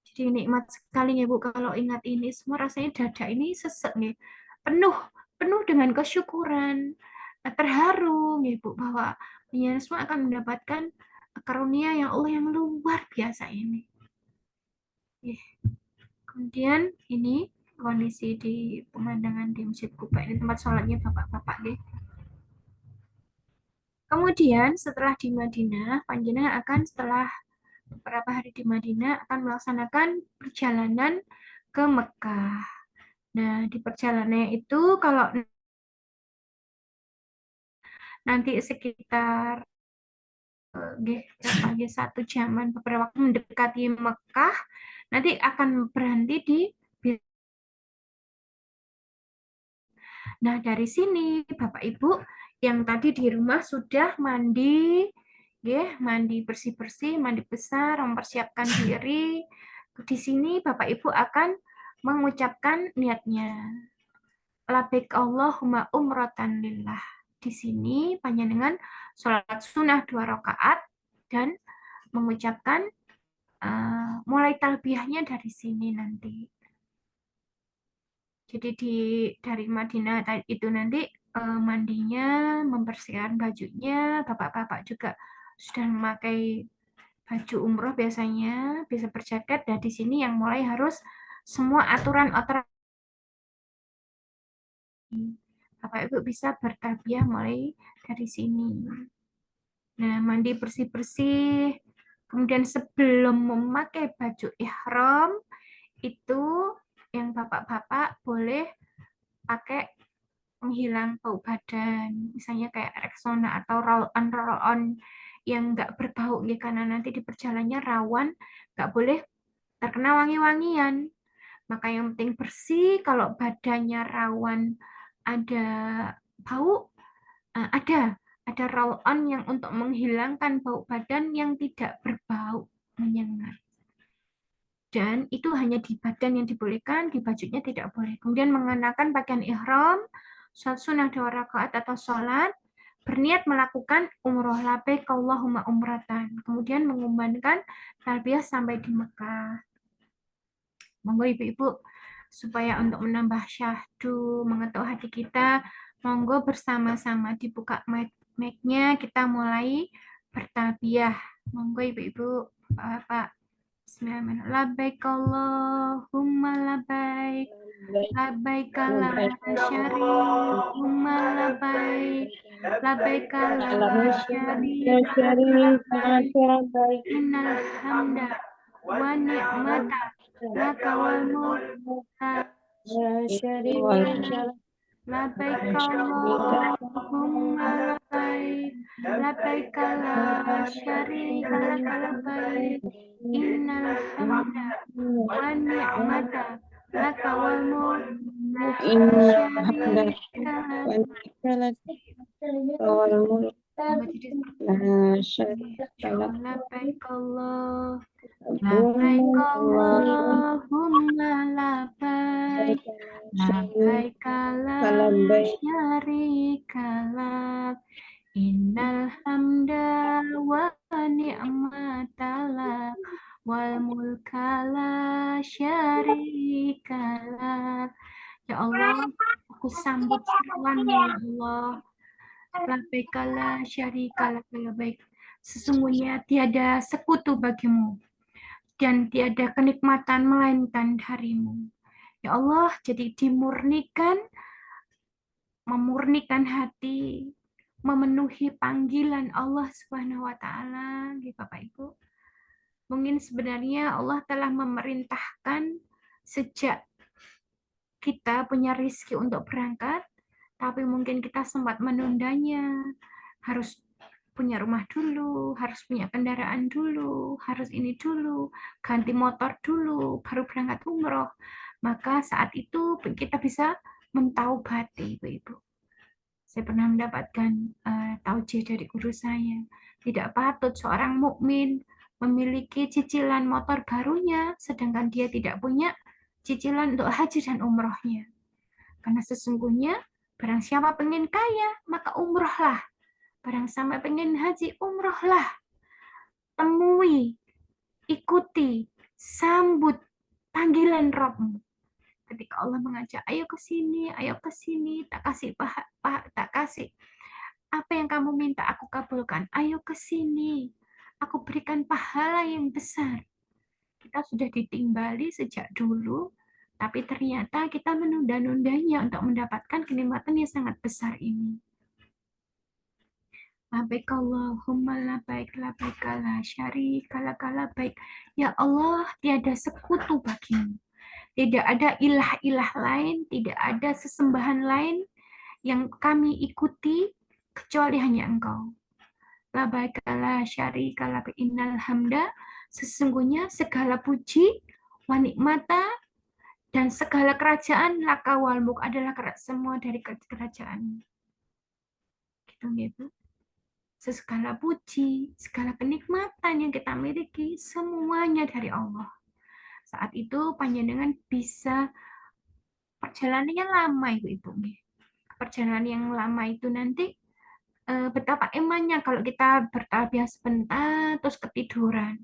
Jadi nikmat sekali ya Bu, kalau ingat ini semua rasanya dada ini sesek nih, penuh dengan kesyukuran, terharu ya Bu, bahwa penyanyi semua akan mendapatkan karunia yang Allah yang luar biasa ini. Kemudian ini kondisi di pemandangan di Masjid Kuba, ini tempat sholatnya bapak-bapak deh. Kemudian setelah di Madinah, panjenengan akan setelah beberapa hari di Madinah akan melaksanakan perjalanan ke Mekah. Nah, di perjalanannya itu kalau nanti sekitar 1 jaman beberapa waktu mendekati Mekah, nanti akan berhenti di. Nah, dari sini Bapak Ibu yang tadi di rumah sudah mandi, mandi bersih-bersih, mandi besar, mempersiapkan diri. Di sini Bapak Ibu akan mengucapkan niatnya. Labbaik Allahumma umratan lillah. Di sini panjenengan sholat sunnah 2 rakaat dan mengucapkan mulai talbiyahnya dari sini nanti. Jadi dari Madinah itu nanti mandinya, membersihkan bajunya, bapak-bapak juga sudah memakai baju umroh biasanya, bisa berjaket, dan di sini yang mulai harus semua aturan-aturan. Bapak Ibu bisa bertarbiyah mulai dari sini. Nah, mandi bersih-bersih, kemudian sebelum memakai baju ihram, itu yang bapak-bapak boleh pakai penghilang bau badan, misalnya kayak Rexona atau roll-on yang nggak berbau, karena nanti di perjalanannya rawan, nggak boleh terkena wangi-wangian. Maka yang penting bersih, kalau badannya rawan ada bau, ada roll-on yang untuk menghilangkan bau badan yang tidak berbau menyengat. Dan itu hanya di badan yang dibolehkan, di bajunya tidak boleh. Kemudian mengenakan pakaian ihram, sholat sunnah 2 rakaat atau sholat, berniat melakukan umroh labbaik Allahumma umratan. Kemudian mengumandangkan talbiyah sampai di Mekah. Monggo ibu-ibu, supaya untuk menambah syahdu, mengetuk hati kita, monggo bersama-sama dibuka mic-nya, kita mulai bertalbiyah. Monggo ibu-ibu, Bapak. Bismillahirrahmanirrahim. Labbaik Allahumma labbaik. Labbaik la syarika labbaik. Labbaik la syarika labbaik. Innal hamda wa ni'mata laka wal mulk la syarika lak. Labbaik Allahumma labbaik. Labbaik la syarika laka labbaik. Innal hamda wa ni'mata laka wal mulk la syarika lak. Labbaik Allah. Labbaik Allahumma labbaik. Labbaik la syarika lak. Innal hamda wa ni'mata lak wal mulka la syarika lak. Ya Allah, aku sambut seruanmu ya Allah. Labbaik la syarika lak labbaik. Sesungguhnya tiada sekutu bagimu dan tiada kenikmatan melainkan darimu. Ya Allah, jadi memurnikan hati, memenuhi panggilan Allah Subhanahu wa taala, Bapak Ibu. Mungkin sebenarnya Allah telah memerintahkan sejak kita punya rezeki untuk berangkat, tapi mungkin kita sempat menundanya. Harus punya rumah dulu, harus punya kendaraan dulu, harus ini dulu, ganti motor dulu, baru berangkat umroh. Maka saat itu kita bisa mentaubati, Ibu-ibu. Saya pernah mendapatkan taujih dari guru saya. Tidak patut seorang mukmin memiliki cicilan motor barunya, sedangkan dia tidak punya cicilan untuk haji dan umrohnya. Karena sesungguhnya barang siapa pengen kaya, maka umrohlah. Barang siapa pengen haji, umrohlah. Temui, ikuti, sambut panggilan Rabbmu. Ketika Allah mengajak, ayo ke sini, tak kasih tak kasih. Apa yang kamu minta aku kabulkan. Ayo ke sini, aku berikan pahala yang besar. Kita sudah ditimbali sejak dulu, tapi ternyata kita menunda-nundanya untuk mendapatkan kenikmatan yang sangat besar ini. Labbaik Allahumma labbaik, labbaik la syarika lak labbaik. Ya Allah, tiada sekutu bagimu. Tidak ada ilah-ilah lain, tidak ada sesembahan lain yang kami ikuti kecuali hanya Engkau. Labbaik la syarika lak, innal hamda, sesungguhnya segala puji, wa nikmata, dan segala kerajaan laka wal mulk adalah semua dari kerajaan. Gitu gitu. Segala puji, segala kenikmatan yang kita miliki, semuanya dari Allah. Saat itu panjenengan bisa perjalanannya lama, Ibu-ibu. Perjalanan yang lama itu nanti betapa emannya kalau kita bertalbiyah sebentar terus ketiduran.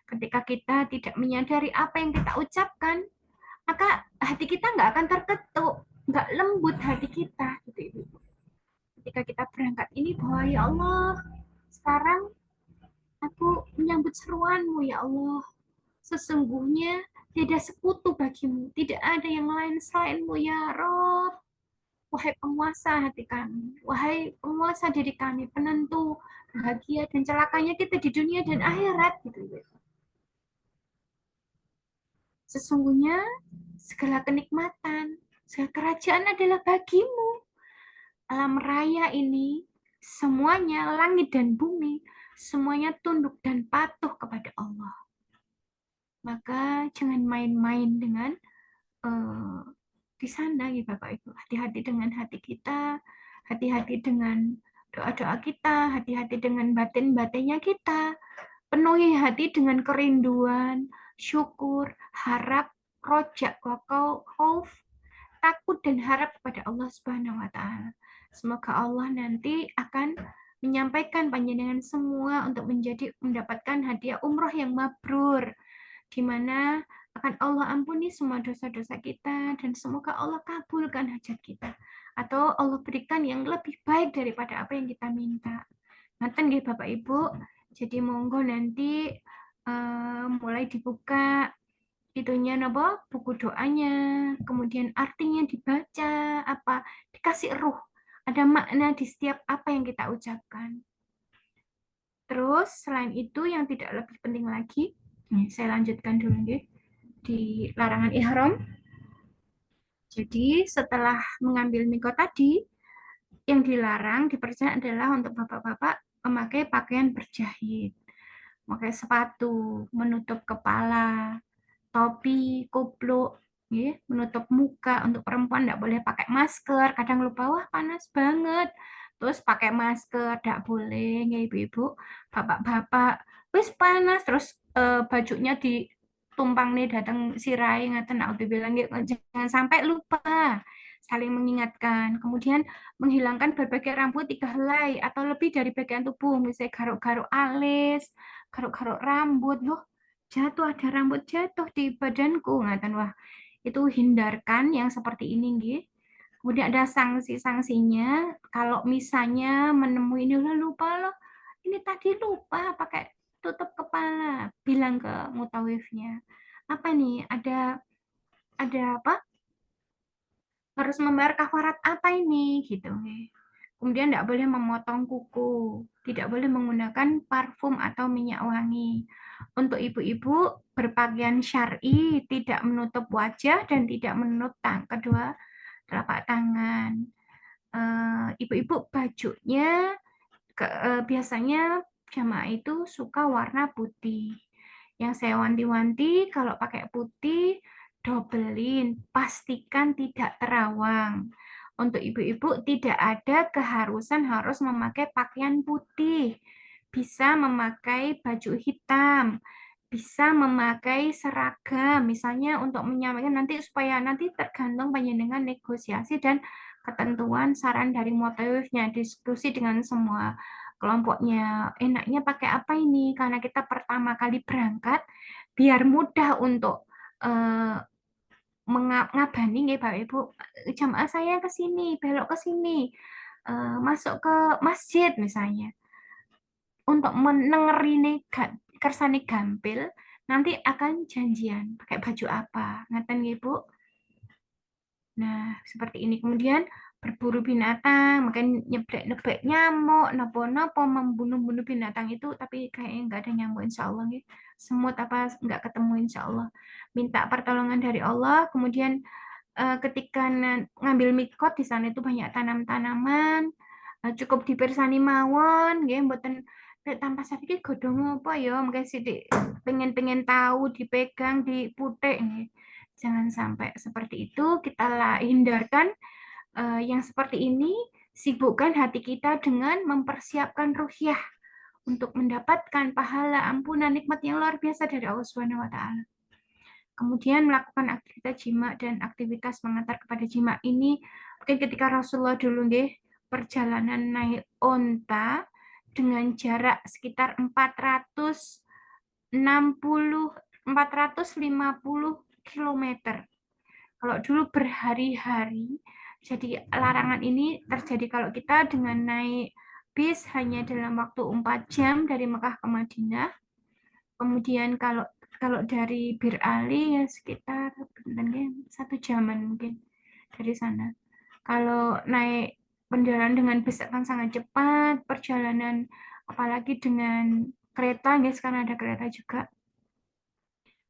Ketika kita tidak menyadari apa yang kita ucapkan, maka hati kita nggak akan terketuk, nggak lembut hati kita, gitu Ibu. Ketika kita berangkat ini bahwa ya Allah, sekarang aku menyambut seruanmu ya Allah. Sesungguhnya tidak sekutu bagimu, tidak ada yang lain selainmu ya Rob. Wahai penguasa hati kami, wahai penguasa diri kami, penentu bahagia dan celakanya kita di dunia dan akhirat, gitu. Sesungguhnya segala kenikmatan, segala kerajaan adalah bagimu. Alam raya ini, semuanya, langit dan bumi, semuanya tunduk dan patuh kepada Allah. maka jangan main-main dengan di sana ya Bapak Ibu. Hati-hati dengan hati kita, hati-hati dengan doa-doa kita, hati-hati dengan batin-batinnya kita. Penuhi hati dengan kerinduan, syukur, harap, rojak, khauf, takut dan harap kepada Allah Subhanahu wa taala. Semoga Allah nanti akan menyampaikan panjenengan semua untuk mendapatkan hadiah umroh yang mabrur, di mana akan Allah ampuni semua dosa-dosa kita dan semoga Allah kabulkan hajat kita atau Allah berikan yang lebih baik daripada apa yang kita minta. Ngaten nggih Bapak Ibu. Jadi monggo nanti mulai dibuka itunya napa buku doanya, kemudian artinya dibaca, apa dikasih ruh, ada makna di setiap apa yang kita ucapkan. Terus selain itu yang tidak lebih penting lagi, saya lanjutkan dulu nggih, di larangan ihram. Jadi setelah mengambil mikot tadi, yang dilarang dipercaya adalah untuk bapak-bapak memakai pakaian berjahit, memakai sepatu, menutup kepala, topi, kupluk, ya, menutup muka. Untuk perempuan tidak boleh pakai masker. Kadang lupa, wah panas banget. Terus pakai masker, tidak boleh, ya ibu-ibu, bapak-bapak. Wis panas, terus bajunya ditumpang nih datang sirai ngaten bilang jangan sampai lupa saling mengingatkan. Kemudian menghilangkan berbagai rambut 3 helai atau lebih dari bagian tubuh, misalnya garuk-garuk alis, garuk-garuk rambut. Loh, jatuh, ada rambut jatuh di badanku, ngaten. Wah, itu hindarkan yang seperti ini nggih. Kemudian ada sanksi-sanksinya kalau misalnya menemui ini lupa loh, ini tadi lupa pakai tutup kepala, bilang ke mutawifnya apa nih, ada apa, harus membayar kafarat apa ini gitu. Kemudian tidak boleh memotong kuku, tidak boleh menggunakan parfum atau minyak wangi. Untuk ibu-ibu berpakaian syar'i, tidak menutup wajah dan tidak menutup kedua telapak tangan. Ibu-ibu bajunya biasanya jamaah itu suka warna putih. Yang saya wanti-wanti kalau pakai putih, dobelin, pastikan tidak terawang. Untuk ibu-ibu tidak ada keharusan harus memakai pakaian putih. Bisa memakai baju hitam, bisa memakai seragam, misalnya untuk menyampaikan nanti supaya nanti tergantung panjenengan negosiasi dan ketentuan saran dari mutawifnya, diskusi dengan semua kelompoknya. Enaknya pakai apa ini? Karena kita pertama kali berangkat, biar mudah untuk mengabani ya Bapak Ibu, jamaah saya ke sini, belok ke sini, masuk ke masjid misalnya. Untuk menengeri kersane gampil, nanti akan janjian pakai baju apa. Ngaten nggih Bu? Nah, seperti ini. Kemudian berburu binatang, makan nyebrek-nebrek nyamuk, nopo-nopo, membunuh-bunuh binatang itu, tapi kayaknya nggak ada nyamuk insya Allah. Gitu. Semut apa nggak ketemu insya Allah. Minta pertolongan dari Allah, kemudian ketika ngambil mikot, di sana itu banyak tanam-tanaman, cukup dipersani mawon, ya, mboten tanpa sakit godhong apa ya, mungkin sithik pengen tahu, dipegang, diputek, jangan sampai seperti itu. Kita hindarkan yang seperti ini. Sibukkan hati kita dengan mempersiapkan ruhyah untuk mendapatkan pahala, ampunan, nikmat yang luar biasa dari Allah Subhanahu wa taala. Kemudian melakukan aktivitas jima dan aktivitas mengantar kepada jima ini mungkin ketika Rasulullah dulu deh perjalanan naik onta dengan jarak sekitar 450 km. Kalau dulu berhari-hari, jadi larangan ini terjadi kalau kita dengan naik bis hanya dalam waktu 4 jam dari Mekah ke Madinah. Kemudian kalau dari Bir Ali ya sekitar 1 jaman mungkin dari sana. Kalau naik kendaraan dengan bis akan sangat cepat, perjalanan apalagi dengan kereta, ya sekarang ada kereta juga.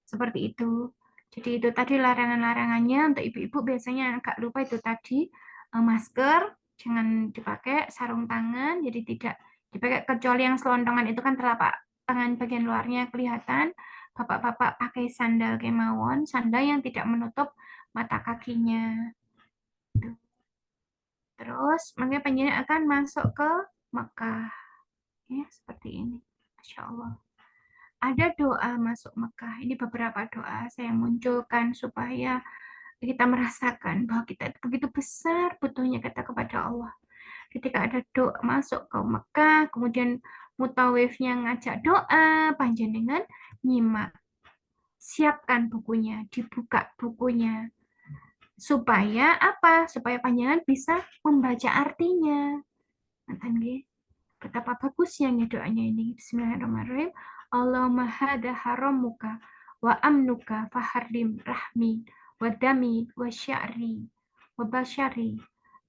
Seperti itu. Jadi itu tadi larangan-larangannya. Untuk ibu-ibu biasanya agak lupa itu tadi, masker jangan dipakai, sarung tangan jadi tidak dipakai kecuali yang selontongan itu kan telapak tangan bagian luarnya kelihatan. bapak-bapak pakai sandal kemawon, sandal yang tidak menutup mata kakinya. Terus mungkin panjenengan akan masuk ke Mekah. Ya, seperti ini. Masya Allah. Ada doa masuk Mekah. Ini beberapa doa saya munculkan supaya kita merasakan bahwa kita begitu besar butuhnya kita kepada Allah. Ketika ada doa masuk ke Mekah, kemudian mutawifnya ngajak doa, panjenengan nyimak. Siapkan bukunya, dibuka bukunya. Supaya apa? Supaya panjenengan bisa membaca artinya. Nanti nggih. Betapa bagusnya doanya ini. Bismillahirrahmanirrahim. Allahumma hada haramuka wa amnuka faharrim rahmi wa dami wa sya'ri wa bashari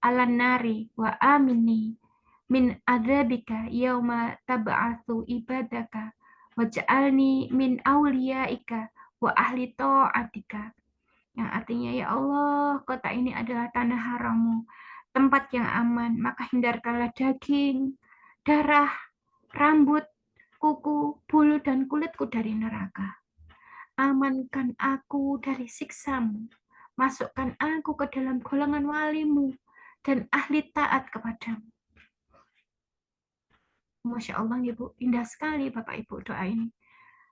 ala nari wa amini min adzabika yauma tab'atsu ibadaka waj'alni min auliyaika wa ahli ta'atika. Yang artinya, ya Allah, kota ini adalah tanah harammu, tempat yang aman, maka hindarkanlah daging, darah, rambut, kuku, bulu, dan kulitku dari neraka. Amankan aku dari siksamu. Masukkan aku ke dalam golongan walimu dan ahli taat kepadamu. Masya Allah, Ibu. Indah sekali Bapak Ibu doa ini.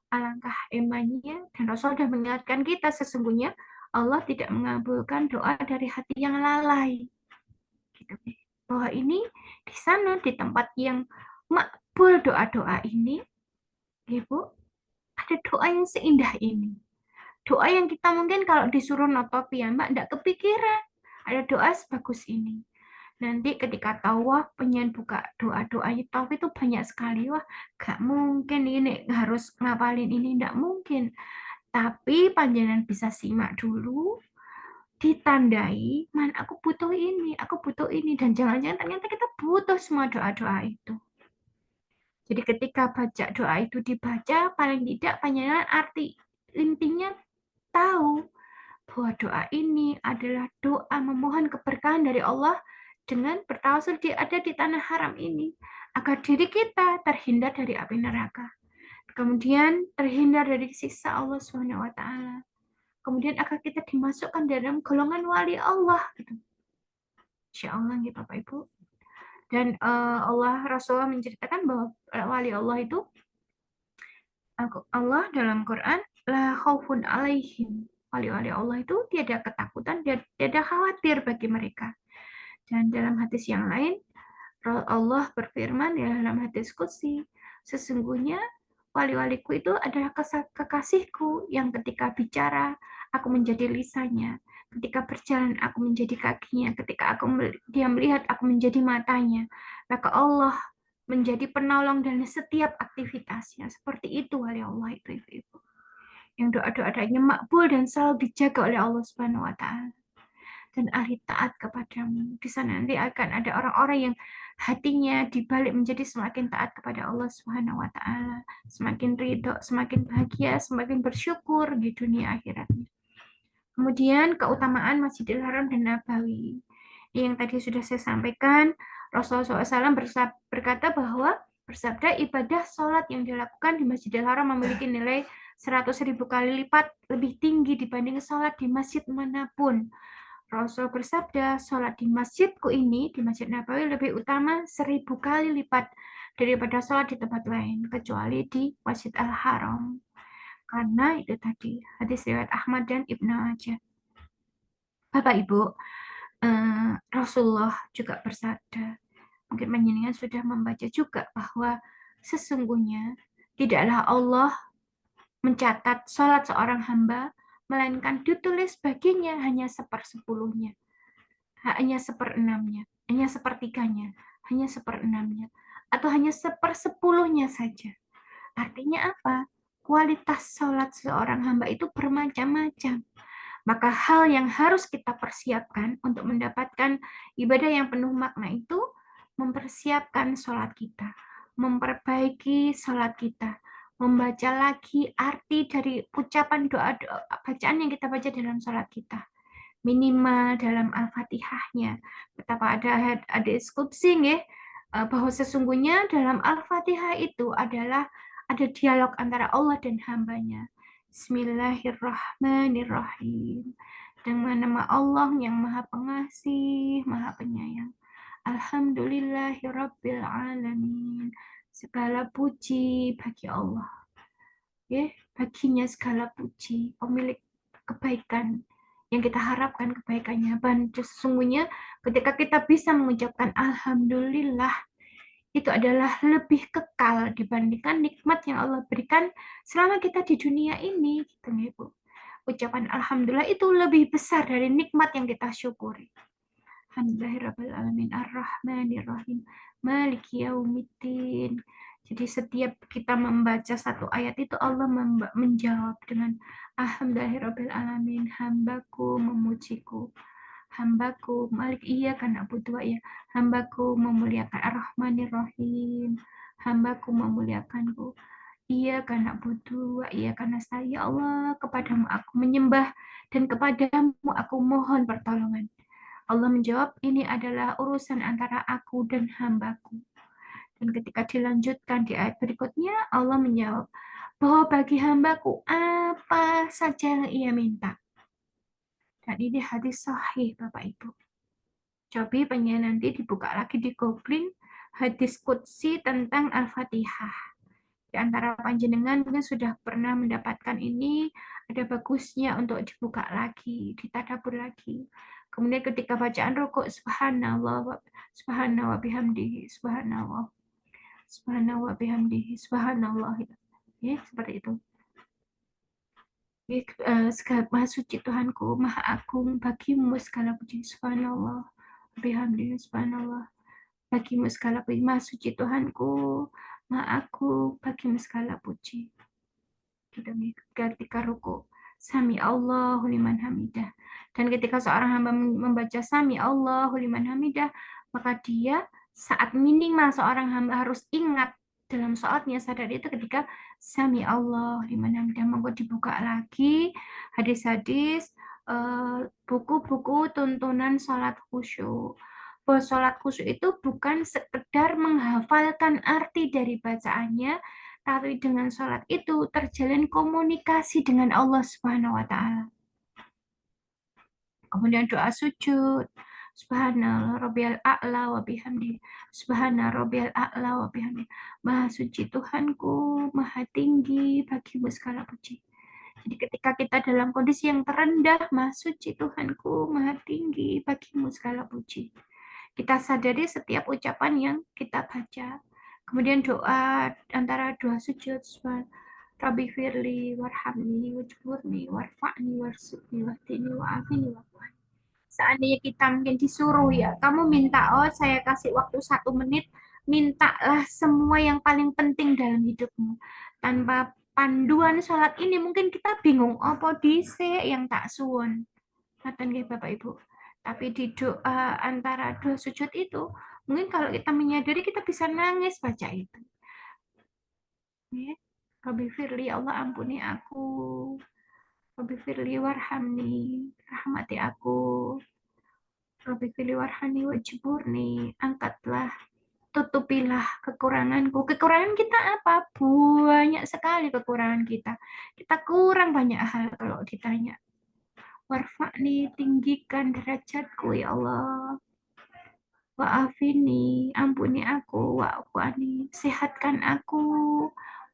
Alangkah emanya, dan Rasul sudah mengingatkan kita sesungguhnya Allah tidak mengabulkan doa dari hati yang lalai. Gitu. Bahwa ini di sana, di tempat yang makbul doa-doa ini, Ibu, ada doa yang seindah ini. Doa yang kita mungkin kalau disuruh notopi ya Mbak, tidak kepikiran. Ada doa sebagus ini. Nanti ketika tawaf, pengen buka doa-doanya tawaf itu banyak sekali. Wah, gak mungkin ini harus ngapalin ini, tidak mungkin. Tapi panjenengan bisa simak dulu, ditandai, man aku butuh ini, dan jangan-jangan ternyata kita butuh semua doa-doa itu. Jadi ketika baca doa itu dibaca, paling tidak panjenengan arti intinya tahu bahwa doa ini adalah doa memohon keberkahan dari Allah dengan bertawassul ada di tanah haram ini, agar diri kita terhindar dari api neraka. Kemudian terhindar dari siksa Allah SWT. Kemudian agar kita dimasukkan dalam golongan wali Allah. Gitu. Insya Allah, ya Bapak Ibu. Dan Rasulullah menceritakan bahwa wali Allah itu, Allah dalam Quran, la khaufun alaihim. Wali-wali Allah itu tiada ketakutan, tiada khawatir bagi mereka. Dan dalam hadis yang lain, Allah berfirman dalam hadis qudsi, sesungguhnya wali-waliku itu adalah kekasihku yang ketika bicara, aku menjadi lisannya. Ketika berjalan, aku menjadi kakinya. Ketika dia melihat, aku menjadi matanya. Maka Allah menjadi penolong dalam setiap aktivitasnya. Seperti itu wali Allah itu, Ibu. Yang doa-doanya makbul dan selalu dijaga oleh Allah Subhanahu wa Ta'ala. Dan ahli taat kepadamu. Di sana nanti akan ada orang-orang yang hatinya dibalik menjadi semakin taat kepada Allah Subhanahu wa Ta'ala, semakin ridho, semakin bahagia, semakin bersyukur di dunia akhiratnya. Kemudian keutamaan Masjidil Haram dan Nabawi. Yang tadi sudah saya sampaikan, Rasulullah SAW berkata bahwa bersabda ibadah sholat yang dilakukan di Masjidil Haram memiliki nilai 100.000 kali lipat lebih tinggi dibanding sholat di masjid manapun. Rasul bersabda, sholat di masjidku ini, di Masjid Nabawi, lebih utama 1000 kali lipat daripada sholat di tempat lain, kecuali di Masjid Al-Haram. Karena itu tadi, hadis riwayat Ahmad dan Ibnu Majah. Bapak Ibu, Rasulullah juga bersabda, mungkin panjenengan sudah membaca juga bahwa sesungguhnya tidaklah Allah mencatat sholat seorang hamba, melainkan ditulis baginya hanya 1/10-nya, hanya 1/6-nya, hanya 1/3-nya, hanya 1/6-nya, atau hanya 1/10-nya saja. Artinya apa? Kualitas sholat seorang hamba itu bermacam-macam. Maka hal yang harus kita persiapkan untuk mendapatkan ibadah yang penuh makna itu mempersiapkan sholat kita, memperbaiki sholat kita, membaca lagi arti dari ucapan doa-doa bacaan yang kita baca dalam sholat kita. Minimal dalam Al-Fatihahnya. Betapa ada diskusi bahwa sesungguhnya dalam Al-Fatihah itu ada dialog antara Allah dan hambanya. Bismillahirrahmanirrahim. Dengan nama Allah yang Maha Pengasih, Maha Penyayang. Alhamdulillahirabbil alamin. Segala puji bagi Allah. Ya, baginya segala puji, pemilik kebaikan yang kita harapkan kebaikannya. Dan sesungguhnya ketika kita bisa mengucapkan alhamdulillah, itu adalah lebih kekal dibandingkan nikmat yang Allah berikan selama kita di dunia ini, gitu ya, Bu. Ucapan alhamdulillah itu lebih besar dari nikmat yang kita syukuri. Alhamdulillahirabbil alamin arrahmanirrahim maliki yaumiddin. Jadi setiap kita membaca satu ayat itu Allah menjawab dengan alhamdulillahirabbil alamin, hambaku memujiku, hambaku malik iya karena butuh ya, hambaku memuliakan arrahmanirrahim, hambaku memuliakanku. Iya karena butuh, iya karena saya ya Allah, kepadamu aku menyembah dan kepadamu aku mohon pertolongan. Allah menjawab, ini adalah urusan antara aku dan hambaku. Dan ketika dilanjutkan di ayat berikutnya, Allah menjawab bahwa bagi hambaku apa saja yang ia minta. Dan ini hadis sahih, Bapak Ibu. Coba pengen nanti dibuka lagi di googling hadis qudsi tentang Al-Fatihah. Di antara panjenengan mungkin sudah pernah mendapatkan ini, ada bagusnya untuk dibuka lagi, ditadabur lagi. Kemudian ketika bacaan rukuk, subhanallah, subhanallah bihamdihi, subhanallah, subhanallah bihamdihi, subhanallah. Ya, seperti itu. Segala maha suci Tuhanku, maha agung, bagimu segala puji, subhanallah, bihamdihi, subhanallah. Bagimu segala puji, maha suci Tuhanku, maha agung, bagimu segala puji. Gitu nih, ketika ruku sami Allahu liman hamidah, dan ketika seorang hamba membaca sami Allahu liman hamidah, maka dia saat minimal seorang hamba harus ingat dalam sholatnya, sadar itu ketika sami Allah liman hamidah. Monggo dibuka lagi hadis-hadis, buku-buku tuntunan sholat khusyuk. Bahwa sholat khusyuk itu bukan sekedar menghafalkan arti dari bacaannya, tapi dengan sholat itu terjalin komunikasi dengan Allah Subhanahu wa Ta'ala. Kemudian doa sujud, Subhanallah Rabbiyal A'la wa bihamdi, Subhana Rabbiyal A'la wa bihamdi. Maha suci Tuhanku, maha tinggi, bagimu segala puji. Jadi ketika kita dalam kondisi yang terendah, maha suci Tuhanku, maha tinggi, bagimu segala puji. Kita sadari setiap ucapan yang kita baca. Kemudian doa antara doa sujud, Rabbi firli warhamni wajburni warfa'ni warsukni wahdini wa'afini wa'afani. Seandainya kita mungkin disuruh ya, kamu minta, oh saya kasih waktu 1 menit, mintalah semua yang paling penting dalam hidupmu. Tanpa panduan sholat ini mungkin kita bingung, apa dhisik yang tak suwun. Ngaten nggih Bapak Ibu. Tapi di doa antara doa sujud itu, mungkin kalau kita menyadari kita bisa nangis baca itu. Ya. Rabbi firli, Allah ampuni aku. Rabbi firli warhamni, rahmati aku. Rabbi firli warhamni wajburni, angkatlah, tutupilah kekuranganku. Kekurangan kita apa? Banyak sekali kekurangan kita. Kita kurang banyak hal kalau ditanya. Warfa'ni, tinggikan derajatku ya Allah. Wa'afini, ampuni aku. Wa'fu'ani, sehatkan aku.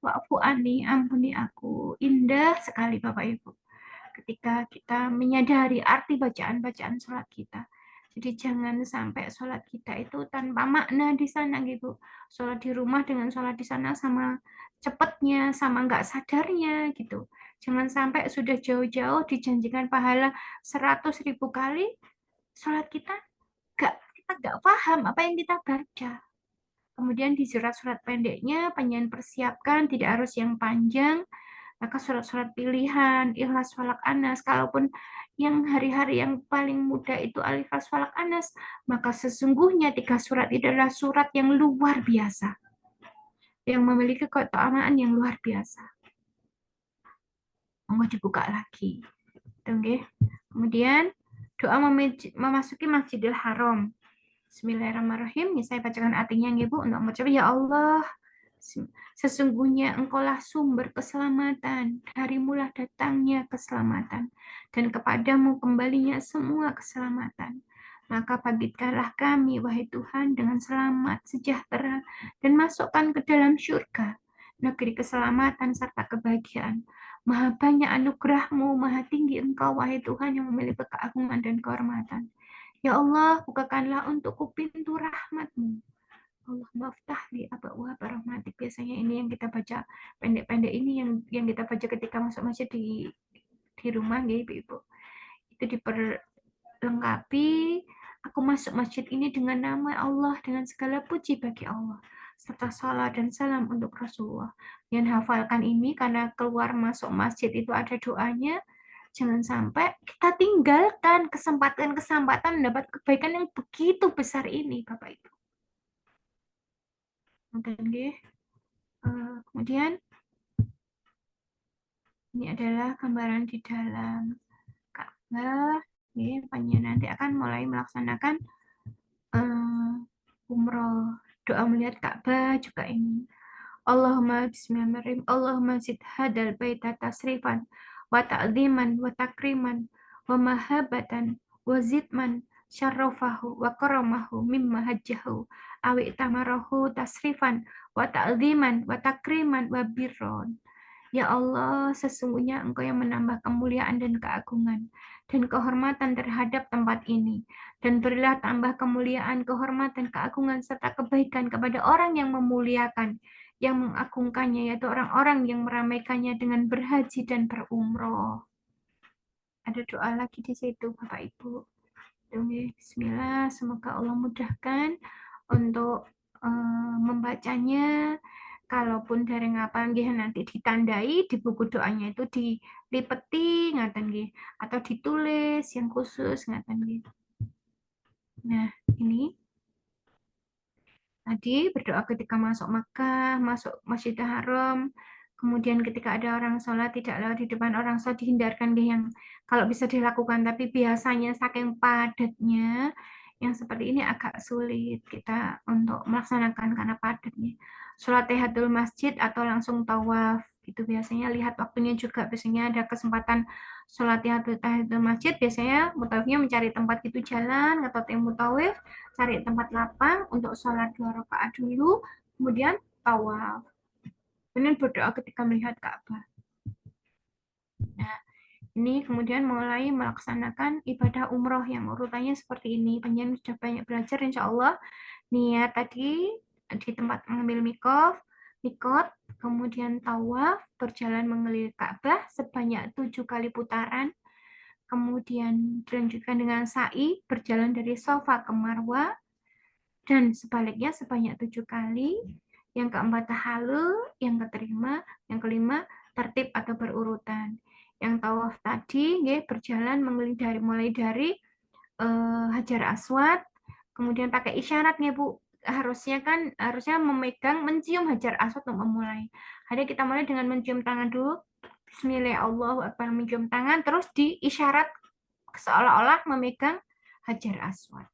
Wa'fu'ani, ampuni aku. Indah sekali Bapak Ibu ketika kita menyadari arti bacaan-bacaan sholat kita. Jadi jangan sampai sholat kita itu tanpa makna di sana gitu. Sholat di rumah dengan sholat di sana sama cepatnya, sama nggak sadarnya gitu. Jangan sampai sudah jauh-jauh dijanjikan pahala 100.000 kali, sholat kita nggak paham apa yang kita baca. Kemudian di surat-surat pendeknya, pengen persiapkan, tidak harus yang panjang, maka surat-surat pilihan, Ikhlas Falak Anas, kalaupun yang hari-hari yang paling mudah itu Al-Ikhlas Falak Anas, maka sesungguhnya 3 surat itu adalah surat yang luar biasa, yang memiliki keutamaan yang luar biasa. Mau dibuka lagi. Kemudian doa memasuki Masjidil Haram. Bismillahirrahmanirrahim. Saya bacakan artinya ya Bu, untuk mengucap ya Allah, Sesungguhnya engkaulah sumber keselamatan, darimulah datangnya keselamatan, dan kepadamu kembalinya semua keselamatan. Maka bangkitkanlah kami, wahai Tuhan, dengan selamat, sejahtera, dan masukkan ke dalam syurga, negeri keselamatan serta kebahagiaan. Maha banyak anugerah-Mu, maha tinggi Engkau, wahai Tuhan, yang memiliki keagungan dan kehormatan. Ya Allah, bukakanlah untukku pintu rahmat-Mu. Allah maftah li abwaab rahmatik. Biasanya ini yang kita baca pendek-pendek ini yang kita baca ketika masuk masjid di rumah ya Ibu-ibu. Itu diperlengkapi, aku masuk masjid ini dengan nama Allah, dengan segala puji bagi Allah, serta salat dan salam untuk Rasulullah. Yang hafalkan ini karena keluar masuk masjid itu ada doanya. Jangan sampai kita tinggalkan kesempatan mendapat kebaikan yang begitu besar ini, Bapak Ibu. Kemudian ini adalah gambaran di dalam Ka'bah. Panjenengan nanti akan mulai melaksanakan umroh. Doa melihat Ka'bah juga ini. Allahumma bismillahirrahmanirrahim. Allahumma zid hadal baita tasrifan wa ta'ziman wa takriman wa mahabatan wa zidman syarrafahu wa karamahu mimma hajjahu awi tamarahu tasrifan wa ta'ziman wa takriman wa birron. Ya Allah, sesungguhnya Engkau yang menambah kemuliaan dan keagungan dan kehormatan terhadap tempat ini. Dan berilah tambah kemuliaan, kehormatan, keagungan, serta kebaikan kepada orang yang memuliakan, yang mengagungkannya, yaitu orang-orang yang meramaikannya dengan berhaji dan berumroh. Ada doa lagi di situ, Bapak Ibu. Bismillah, semoga Allah mudahkan untuk membacanya. Kalaupun dari ngapain nanti ditandai di buku doanya itu dilipeti ngaten nggih atau ditulis yang khusus ngaten nggih. Nah, ini tadi berdoa ketika masuk Makkah, masuk Masjidil Haram, kemudian ketika ada orang sholat tidak lewat di depan orang sholat, dihindarkan deh yang kalau bisa dilakukan, tapi biasanya saking padatnya yang seperti ini agak sulit kita untuk melaksanakan karena padatnya. Sholat tahiyatul masjid atau langsung tawaf itu biasanya lihat waktunya juga, biasanya ada kesempatan sholat tahiyatul masjid, biasanya mutawifnya mencari tempat itu jalan atau mutawif cari tempat lapang untuk sholat 2 rakaat dulu, kemudian tawaf. Kemudian berdoa ketika melihat Ka'bah. Nah, ini kemudian mulai melaksanakan ibadah umroh yang urutannya seperti ini. Panjenengan sudah banyak belajar, insya Allah. Niat tadi di tempat mengambil mikot, kemudian tawaf, berjalan mengelilingi Ka'bah sebanyak 7 kali putaran. Kemudian dilanjutkan dengan sa'i, berjalan dari Safa ke Marwa, dan sebaliknya sebanyak 7 kali. Yang keempat tahalul, yang kelima tertib atau berurutan. Yang tawaf tadi berjalan mengelilingi mulai dari Hajar Aswad, kemudian pakai isyarat Bu. Harusnya mencium Hajar Aswad untuk memulai. Hari kita mulai dengan mencium tangan dulu. Bismillahirrahmanirrahim, mencium tangan, terus diisyarat seolah-olah memegang Hajar Aswad.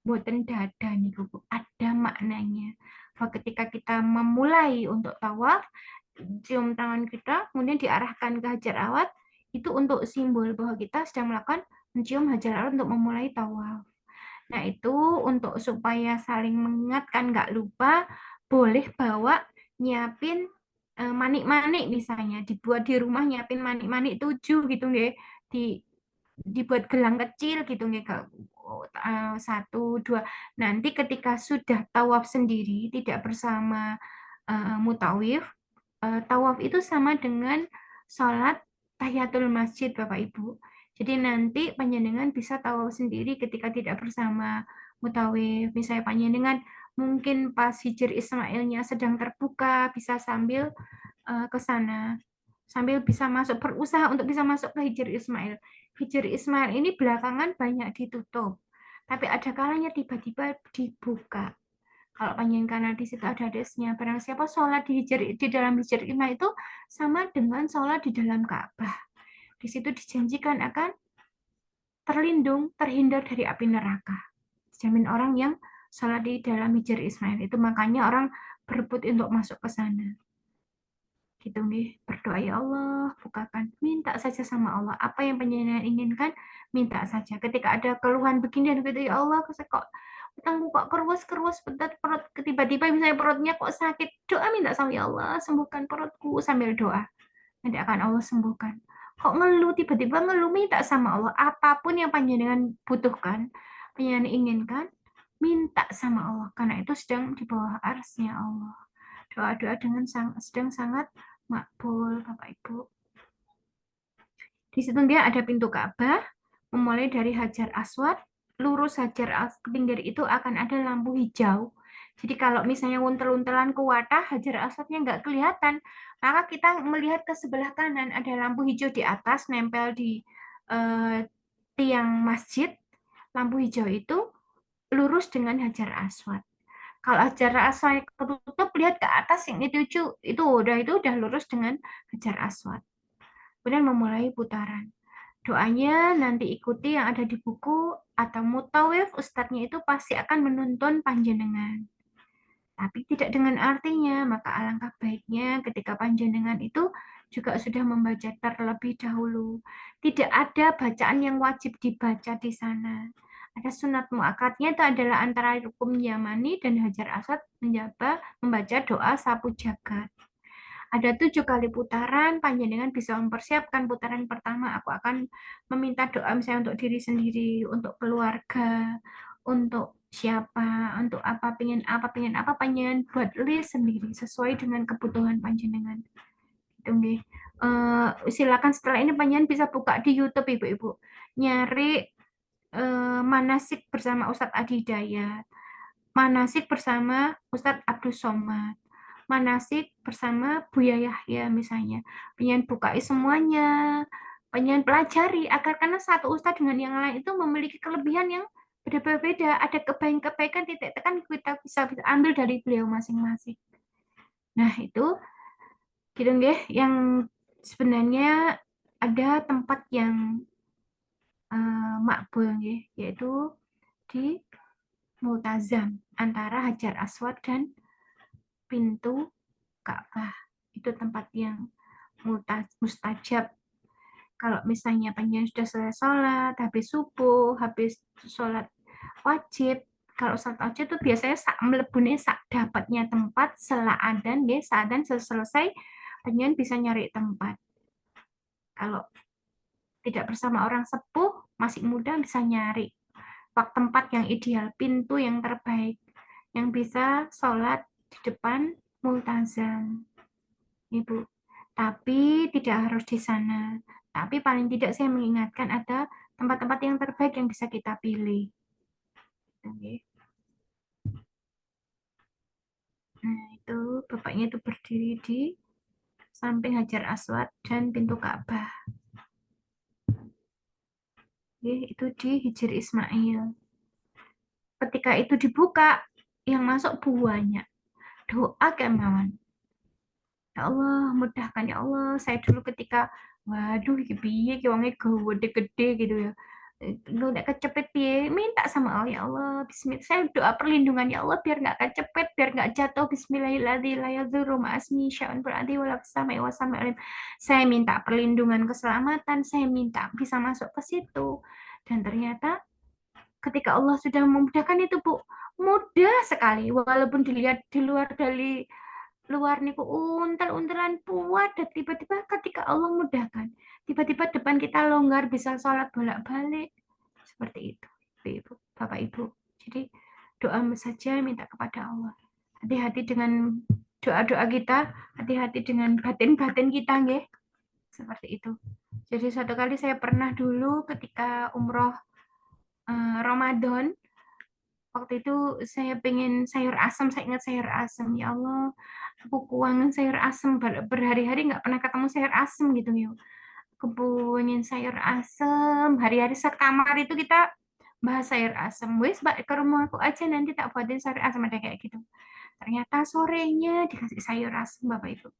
Boten dada nih Bu, ada maknanya. Bahwa ketika kita memulai untuk tawaf, cium tangan kita, kemudian diarahkan ke Hajar Aswad, itu untuk simbol bahwa kita sedang melakukan mencium Hajar Aswad untuk memulai tawaf. Nah itu untuk supaya saling mengingatkan, nggak lupa, boleh bawa nyiapin manik-manik misalnya, dibuat di rumah nyiapin manik-manik 7 gitu nggih, dibuat gelang kecil gitu nggih, 1, 2. Nanti ketika sudah tawaf sendiri tidak bersama mutawif, tawaf itu sama dengan sholat tahiyatul masjid Bapak Ibu. Jadi nanti panjenengan bisa tawaf sendiri ketika tidak bersama mutawif. Misalnya panjenengan mungkin pas Hijr Ismailnya sedang terbuka, bisa sambil ke sana. Sambil bisa berusaha untuk bisa masuk ke Hijr Ismail. Hijr Ismail ini belakangan banyak ditutup. Tapi ada kalanya tiba-tiba dibuka. Kalau panjang karena di situ ada hadisnya, barang siapa sholat di dalam Hijr Ismail itu sama dengan sholat di dalam Ka'bah. Di situ dijanjikan akan terhindar dari api neraka. Dijamin orang yang sholat di dalam Hijr Ismail itu, makanya orang berebut untuk masuk ke sana. Gitu nggih. Berdoa, ya Allah, bukakan. Minta saja sama Allah. Apa yang panjenengan inginkan, minta saja. Ketika ada keluhan begini dan begitu, ya Allah, kok utangku kok kerus perut tiba-tiba misalnya perutnya kok sakit. Doa minta sama ya Allah, sembuhkan perutku sambil doa. Nanti akan Allah sembuhkan. Kok ngeluh, tiba-tiba ngeluh, minta sama Allah. Apapun yang panjenengan butuhkan, panjenengan inginkan, minta sama Allah. Karena itu sedang di bawah arsy-Nya Allah. Doa-doa sedang sangat makbul, Bapak Ibu. Di situ dia ada pintu Ka'bah, memulai dari Hajar Aswad, lurus Hajar Aswad, pinggir itu akan ada lampu hijau. Jadi kalau misalnya untel-untelan ke wadah, Hajar Aswadnya nggak kelihatan, maka kita melihat ke sebelah kanan, ada lampu hijau di atas, nempel di tiang masjid. Lampu hijau itu lurus dengan Hajar Aswad. Kalau Hajar Aswad ketutup, lihat ke atas yang itu udah lurus dengan Hajar Aswad. Kemudian memulai putaran. Doanya nanti ikuti yang ada di buku atau mutawif, ustadznya itu pasti akan menuntun panjenengan. Tapi tidak dengan artinya, maka alangkah baiknya ketika panjenengan itu juga sudah membaca terlebih dahulu. Tidak ada bacaan yang wajib dibaca di sana. Ada sunat muakkadnya, itu adalah antara rukun yamani dan Hajar Aswad membaca doa sapu jagat. Ada 7 kali putaran, panjenengan bisa mempersiapkan putaran pertama. Aku akan meminta doa misalnya untuk diri sendiri, untuk keluarga, untuk siapa, untuk apa, pengen apa, panjenengan buat list sendiri sesuai dengan kebutuhan panjenengan. Gitu nggih. Silakan setelah ini panjenengan bisa buka di YouTube Ibu-ibu. Nyari manasik bersama Ustadz Adi Hidayat. Manasik bersama Ustadz Abdul Somad. Manasik bersama Buya Yahya misalnya. Pengen bukai semuanya, pengen pelajari agar karena satu ustadz dengan yang lain itu memiliki kelebihan yang berbeda-beda. Ada kebaikan-kebaikan titik tekan kita bisa ambil dari beliau masing-masing. Nah, itu gitu nggih, yang sebenarnya ada tempat yang makbul nggih, yaitu di Multazam antara Hajar Aswad dan pintu Ka'bah. Itu tempat yang mustajab. Kalau misalnya panjenengan sudah selesai sholat, habis subuh, habis sholat wajib, kalau sholat wajib itu biasanya sak mlebune sak dapatnya tempat setelah adzan nggih, adzan selesai panjenengan bisa nyari tempat. Kalau tidak bersama orang sepuh, masih muda bisa nyari tempat yang ideal, pintu yang terbaik yang bisa sholat di depan multazam, Ibu. Tapi tidak harus di sana. Tapi paling tidak saya mengingatkan ada tempat-tempat yang terbaik yang bisa kita pilih. Oke. Nah, itu bapaknya itu berdiri di samping Hajar Aswad dan pintu Ka'bah. Oke, itu di Hijr Ismail. Ketika itu dibuka, yang masuk banyak. Doa kemauan. Ya Allah, mudahkan ya Allah. Saya dulu ketika, waduh, piye ki wonge gede-gede gitu ya. Nggak kecepet piye, minta sama Allah, ya Allah, bismillah. Saya doa perlindungan, ya Allah, biar nggak kecepet, biar nggak jatuh. Bismillahirrahmanirrahim. Saya minta perlindungan keselamatan, saya minta bisa masuk ke situ. Dan ternyata ketika Allah sudah memudahkan itu, Bu, mudah sekali. Walaupun dilihat di luar niku untel-untelan puat, dan tiba-tiba ketika Allah mudahkan, tiba-tiba depan kita longgar, bisa sholat bolak-balik seperti itu, Ibu, Bapak Ibu. Jadi doa saja minta kepada Allah. Hati-hati dengan doa-doa kita, hati-hati dengan batin-batin kita, nggih. Seperti itu. Jadi suatu kali saya pernah dulu ketika umroh Ramadan, waktu itu saya pengen sayur asam, saya ingat sayur asam, ya Allah, aku keuangan sayur asam, berhari-hari nggak pernah ketemu sayur asam gitu ya. Aku pengen sayur asam, hari-hari sekamar itu kita bahas sayur asam. Wes, Mbak, ke rumah aku aja, nanti tak buatin sayur asam, ada kayak gitu. Ternyata sorenya dikasih sayur asam, Bapak Ibu.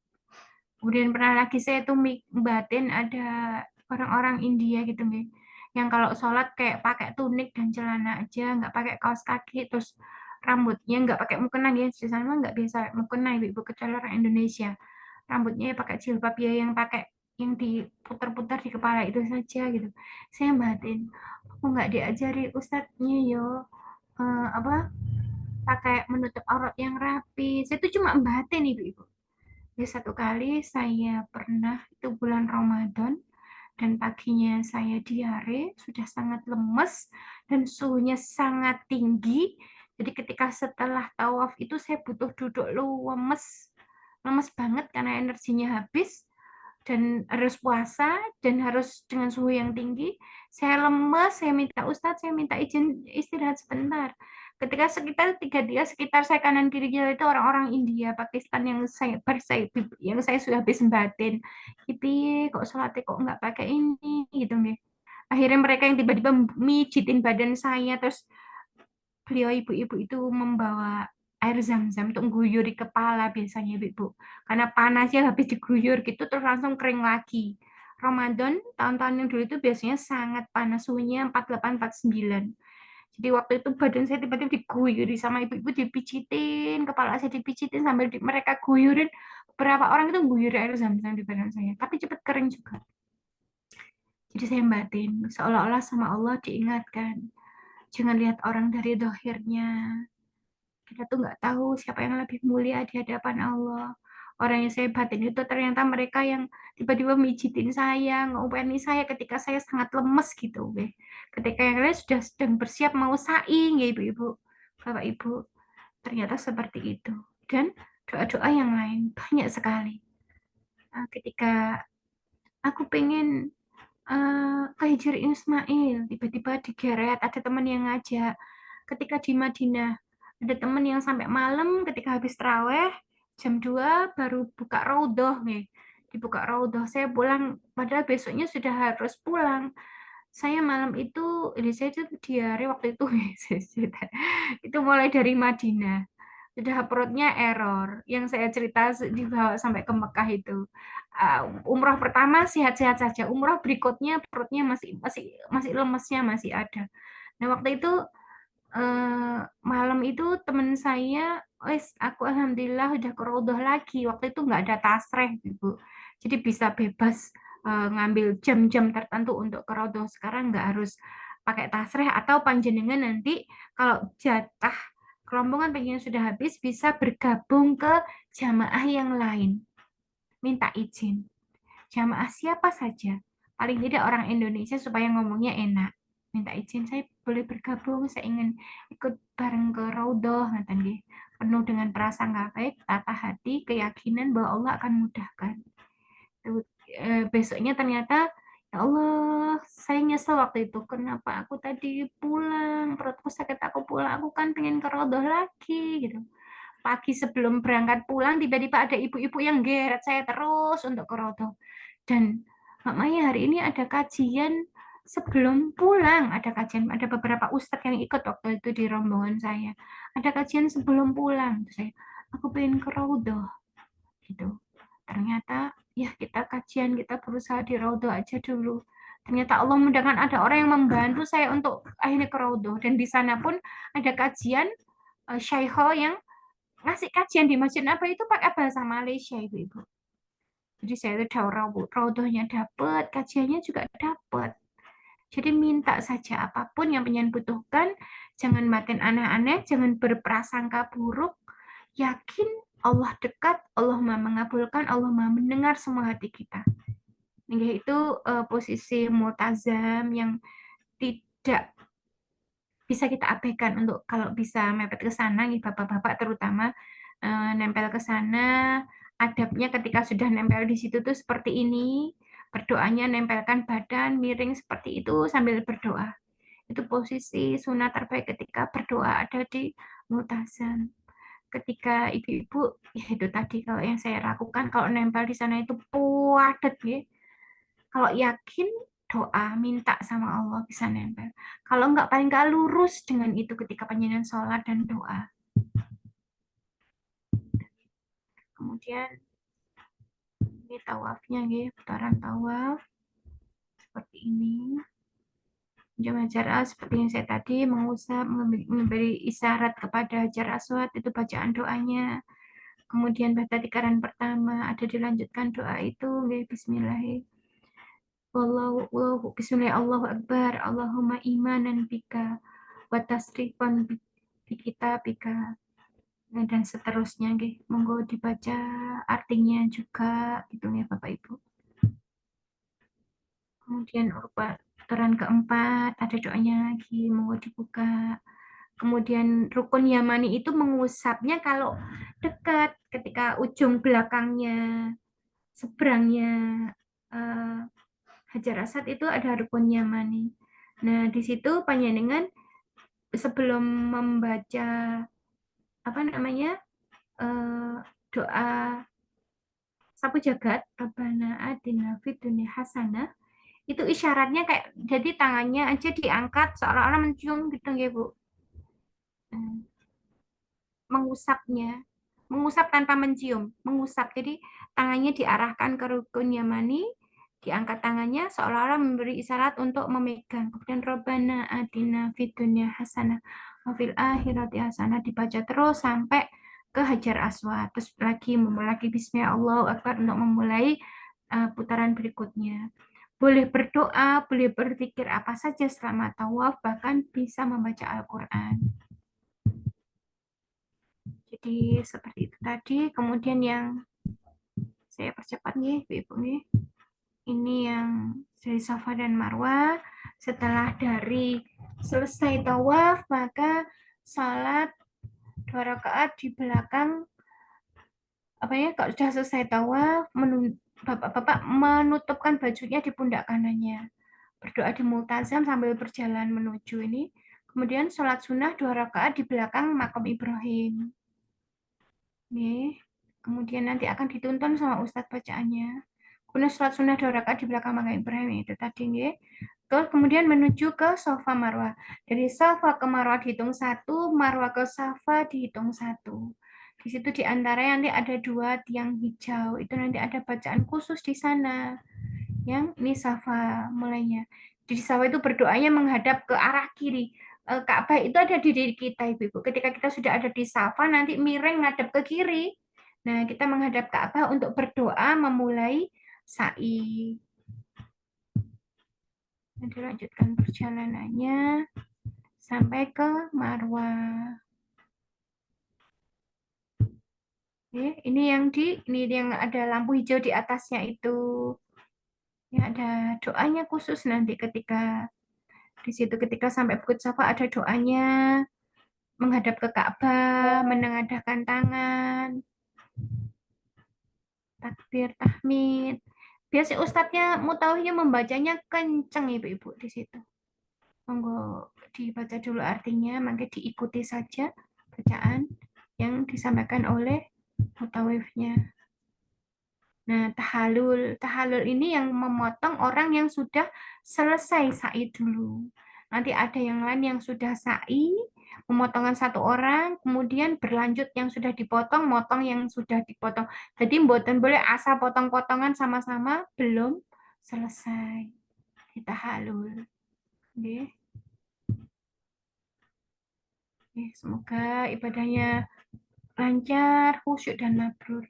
Kemudian pernah lagi saya tuh batin ada orang-orang India gitu nih, yang kalau sholat kayak pakai tunik dan celana aja, nggak pakai kaos kaki, terus rambutnya nggak pakai mukena ya, di sana nggak biasa mukena ibu-ibu kecuali orang Indonesia. Rambutnya ya pakai jilbab ya, yang pakai yang diputar-putar di kepala itu saja gitu. Saya batin, aku nggak diajari ustadznya yo, apa, pakai menutup aurat yang rapi. Saya tuh cuma batin ibu-ibu. Ya satu kali saya pernah, itu bulan Ramadan, dan paginya saya diare, sudah sangat lemes, dan suhunya sangat tinggi. Jadi ketika setelah tawaf itu saya butuh duduk lemes, lemes banget karena energinya habis, dan harus puasa, dan harus dengan suhu yang tinggi. Saya lemes, saya minta Ustadz, saya minta izin istirahat sebentar. Ketika sekitar 3 dia, sekitar saya kanan kirinya itu orang-orang India, Pakistan yang saya sudah habis batin. Piye kok sholatnya kok nggak pakai ini gitu nih. Akhirnya mereka yang tiba-tiba mijitin badan saya, terus beliau ibu-ibu itu membawa air zam-zam untuk guyur di kepala biasanya ibu, karena panasnya habis diguyur gitu terus langsung kering lagi. Ramadan tahun-tahun yang dulu itu biasanya sangat panas, suhunya 48-49. Jadi waktu itu badan saya tiba-tiba diguyuri sama ibu-ibu, dipijitin, kepala saya dipijitin sambil mereka guyurin. Beberapa orang itu guyur air zam-zam di badan saya, tapi cepat kering juga. Jadi saya batin, seolah-olah sama Allah diingatkan, jangan lihat orang dari dohirnya. Kita tuh nggak tahu siapa yang lebih mulia di hadapan Allah. Orang yang saya batin itu ternyata mereka yang tiba-tiba mijitin saya, ngopeni saya ketika saya sangat lemes gitu. Ketika yang lain sudah sedang bersiap mau saing ya ibu-ibu, bapak ibu. Ternyata seperti itu. Dan doa-doa yang lain banyak sekali. Ketika aku pengen ke Hijr Ismail, tiba-tiba digeret, ada teman yang ngajak. Ketika di Madinah, ada teman yang sampai malam ketika habis terawih, jam 2 baru buka raudhah nih. Dibuka raudhah, saya pulang, padahal besoknya sudah harus pulang. Saya malam itu, saya itu diare waktu itu, itu mulai dari Madinah. Sudah perutnya error, yang saya cerita dibawa sampai ke Mekah itu. Umroh pertama sehat-sehat saja, umroh berikutnya perutnya masih masih masih lemesnya masih ada. Nah waktu itu malam itu teman saya, wes aku alhamdulillah udah ke Raudhah lagi. Waktu itu nggak ada tasreh, Ibu. Jadi bisa bebas ngambil jam-jam tertentu untuk ke Raudhah. Sekarang nggak harus pakai tasreh, atau panjenengan nanti kalau jatah kerombongan pengen sudah habis bisa bergabung ke jamaah yang lain. Minta izin. Jamaah siapa saja. Paling tidak orang Indonesia supaya ngomongnya enak. Minta izin, saya boleh bergabung, saya ingin ikut bareng ke Raudhah, penuh dengan prasangka baik, tata hati, keyakinan bahwa Allah akan mudahkan. Besoknya ternyata, ya Allah, saya nyesel waktu itu, kenapa aku tadi pulang, perutku sakit, aku pulang, aku kan pengen ke Raudhah lagi, gitu. Pagi sebelum berangkat pulang, tiba-tiba ada ibu-ibu yang geret saya terus untuk ke Raudhah. Dan Mbak Maya, hari ini ada kajian sebelum pulang, ada kajian, ada beberapa ustadz yang ikut waktu itu di rombongan saya. Ada kajian sebelum pulang. Aku pengen ke Raudhah gitu. Ternyata ya kita kajian, kita berusaha di Raudhah aja dulu. Ternyata Allah mudahkan, ada orang yang membantu saya untuk akhirnya ke Raudhah, dan di sana pun ada kajian Syaikho yang ngasih kajian di Masjid Nabawi itu pakai bahasa Malaysia, ibu-ibu. Jadi saya itu raudhahnya dapat, kajiannya juga dapat. Jadi minta saja apapun yang pengen butuhkan, jangan makin aneh-aneh, jangan berprasangka buruk, yakin Allah dekat, Allah Maha mengabulkan, Allah Maha mendengar semua hati kita. Itu posisi multazam yang tidak bisa kita abaikan untuk kalau bisa mepet ke sana, nih bapak-bapak terutama nempel ke sana. Adabnya ketika sudah nempel di situ tuh seperti ini, berdoanya nempelkan badan miring seperti itu sambil berdoa. Itu posisi sunat terbaik ketika berdoa ada di multazam. Ketika ibu-ibu, ya itu tadi kalau yang saya lakukan, kalau nempel di sana itu padat ya. Kalau yakin doa, minta sama Allah bisa nempel. Kalau enggak, paling enggak lurus dengan itu ketika panjenengan sholat dan doa. Kemudian ini tawafnya, putaran tawaf seperti ini. Menjam Hajar seperti yang saya tadi mengusap, memberi isyarat kepada Hajar Aswad, itu bacaan doanya. Kemudian pada tikaran pertama ada dilanjutkan doa itu, Bismillahirrahmanirrahim. Bismillah, Allahu Akbar, Allahumma imanan bika, wa tasrifan bika, dan seterusnya. Monggo dibaca artinya juga, gitu ya Bapak Ibu. Kemudian urutan keempat, ada doanya lagi, monggo dibuka. Kemudian rukun Yamani itu mengusapnya kalau dekat, ketika ujung belakangnya, seberangnya Hajar Aswad itu ada rukun Yamani. Nah, di situ panjenengan sebelum membaca doa sapu jagat, Rabbana atina fid dunya hasanah, itu isyaratnya kayak jadi tangannya aja diangkat seolah-olah mencium gitu ya Bu. Mengusap tanpa mencium, mengusap. Jadi tangannya diarahkan ke rukun Yamani, diangkat tangannya seolah-olah memberi isyarat untuk memegang. Kemudian Rabbana atina fid dunya hasanah wa fil akhirati hasanah, dibaca terus sampai ke Hajar Aswad. Terus lagi Bismillah Allahu Akbar untuk memulai putaran berikutnya. Boleh berdoa, boleh berzikir apa saja selama tawaf, bahkan bisa membaca Al-Quran. Jadi seperti itu tadi. Kemudian yang saya percepat nih, Ibu nih. Ini yang dari Safa dan Marwah. Setelah dari selesai tawaf, maka salat 2 rakaat di belakang. Kalau sudah selesai tawaf, Bapak-bapak menutupkan bajunya di pundak kanannya. Berdoa di multazam sambil berjalan menuju ini. Kemudian sholat sunnah 2 rakaat di belakang makam Ibrahim. Nih, kemudian nanti akan dituntun sama Ustadz bacaannya. Kemudian sholat sunnah 2 rakaat di belakang makam Ibrahim itu tadi, nih. Kemudian menuju ke Safa Marwah. Dari Safa ke Marwah dihitung 1, Marwah ke Safa dihitung 1. Di situ di antara nanti ada 2 tiang hijau. Itu nanti ada bacaan khusus di sana. Yang ini Safa mulainya. Di Safa itu berdoanya menghadap ke arah kiri. Ka'bah itu ada di diri kita, Ibu. Ketika kita sudah ada di Safa, nanti miring ngadap ke kiri. Nah, kita menghadap Ka'bah untuk berdoa memulai sa'i. Nanti lanjutkan perjalanannya sampai ke Marwah. Ini yang ada lampu hijau di atasnya itu. Ya, ada doanya khusus nanti ketika di situ, ketika sampai Bukit Safa ada doanya menghadap ke Ka'bah, menengadahkan tangan, takbir, tahmid. Biasanya ustadznya mutawihnya membacanya kenceng Ibu-ibu di situ. Monggo dibaca dulu artinya, mangke diikuti saja bacaan yang disampaikan oleh mutawifnya. Nah, tahalul ini yang memotong orang yang sudah selesai sa'i dulu. Nanti ada yang lain yang sudah sa'i, pemotongan 1 orang, kemudian berlanjut yang sudah dipotong, motong yang sudah dipotong. Jadi mboten boleh asal potong-potongan sama-sama belum selesai. Kita halul. Oke. Semoga ibadahnya lancar, khusyuk dan mabrur.